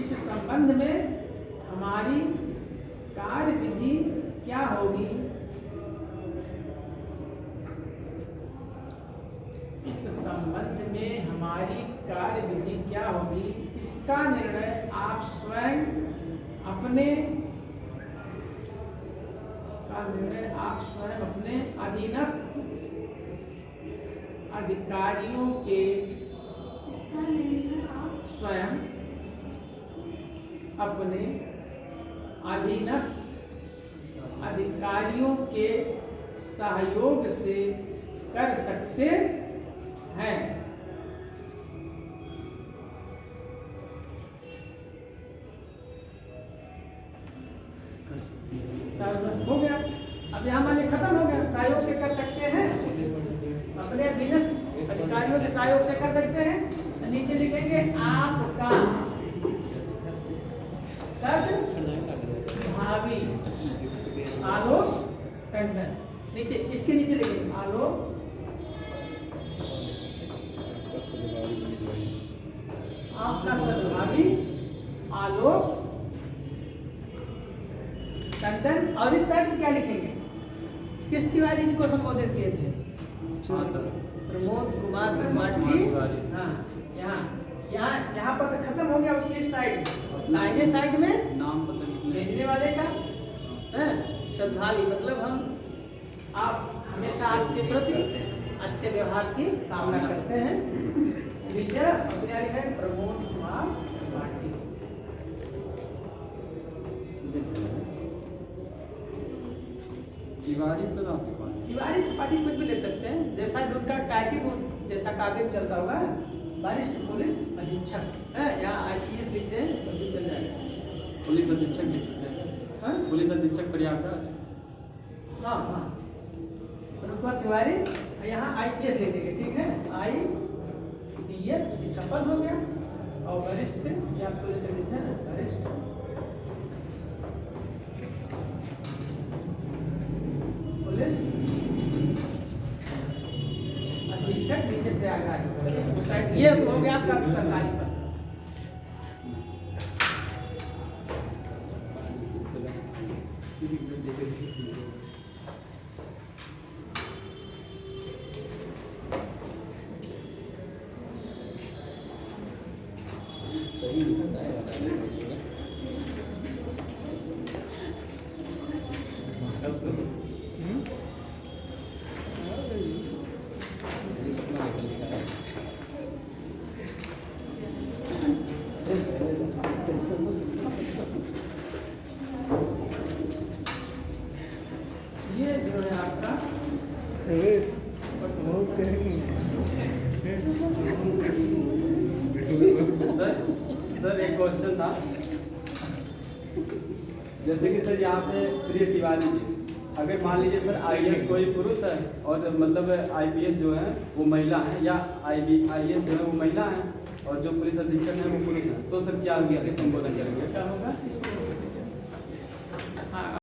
इस संबंध में हमारी कार्यविधि क्या होगी? इस संबंध में हमारी कार्यविधि क्या होगी? इसका निर्णय आप स्वयं अपने अधीनस्थ अधिकारियों के स्वयं अपने अधीनस्थ अधिकारियों के सहयोग से कर सकते हैं। हो गया। अब यहाँ वाले खत्म हो गया। सहयोग से कर सकते हैं, अपने अधीनस्थ अधिकारियों के सहयोग से कर सकते हैं। नीचे लिखेंगे आपका सद्भावी आलोक टंडन। नीचे इसके नीचे लिखेंगे आलोक आपका सद्भावी आलोक टंडन। और इस साइड में क्या लिखेंगे? किस तिवारी जी को संबोधित किए थे? प्रमोद कुमार त्रिपाठी। हाँ, यहाँ पर खत्म हो गया। उसके इस साइड दाहिने साइड में नाम भेजने वाले का सद्भावी, मतलब आप हमेशा आपके प्रति अच्छे व्यवहार की कामना करते हैं। नीचे अपने है प्रमोद कुमार त्रिपाठी। तिवारी सर आपके पास तिवारी त्रिपाठी कुछ भी लिख सकते हैं, जैसा भी उनका टाइपिंग जैसा कागज चलता होगा। वरिष्ठ पुलिस अधीक्षक है, यहाँ IPS लिखते हैं तो भी चल जाएगा। पुलिस अधीक्षक लिख सकते हैं। पुलिस अधीक्षक प्रयागराज। हाँ, प्रभुपा तिवारी, यहाँ IPS लिख देंगे। ठीक है, IPS इसका पद हो गया। और वरिष्ठ या पुलिस अधीक्षक है ना, वरिष्ठ पुलिस अधीक्षक नीचे प्रयागराज। ये हो गया आपका सरकारी पद। सही लिखा है। ये जो है आपका सर एक क्वेश्चन था। जैसे कि सर यहाँ पे प्रिय तिवारी जी, अगर मान लीजिए सर IAS कोई पुरुष है और मतलब IPS जो है वो महिला है, या IAS जो है वो महिला है और जो पुलिस अधीक्षक है वो पुरुष है, तो सर क्या संबोधन करेंगे? क्या होगा? इसको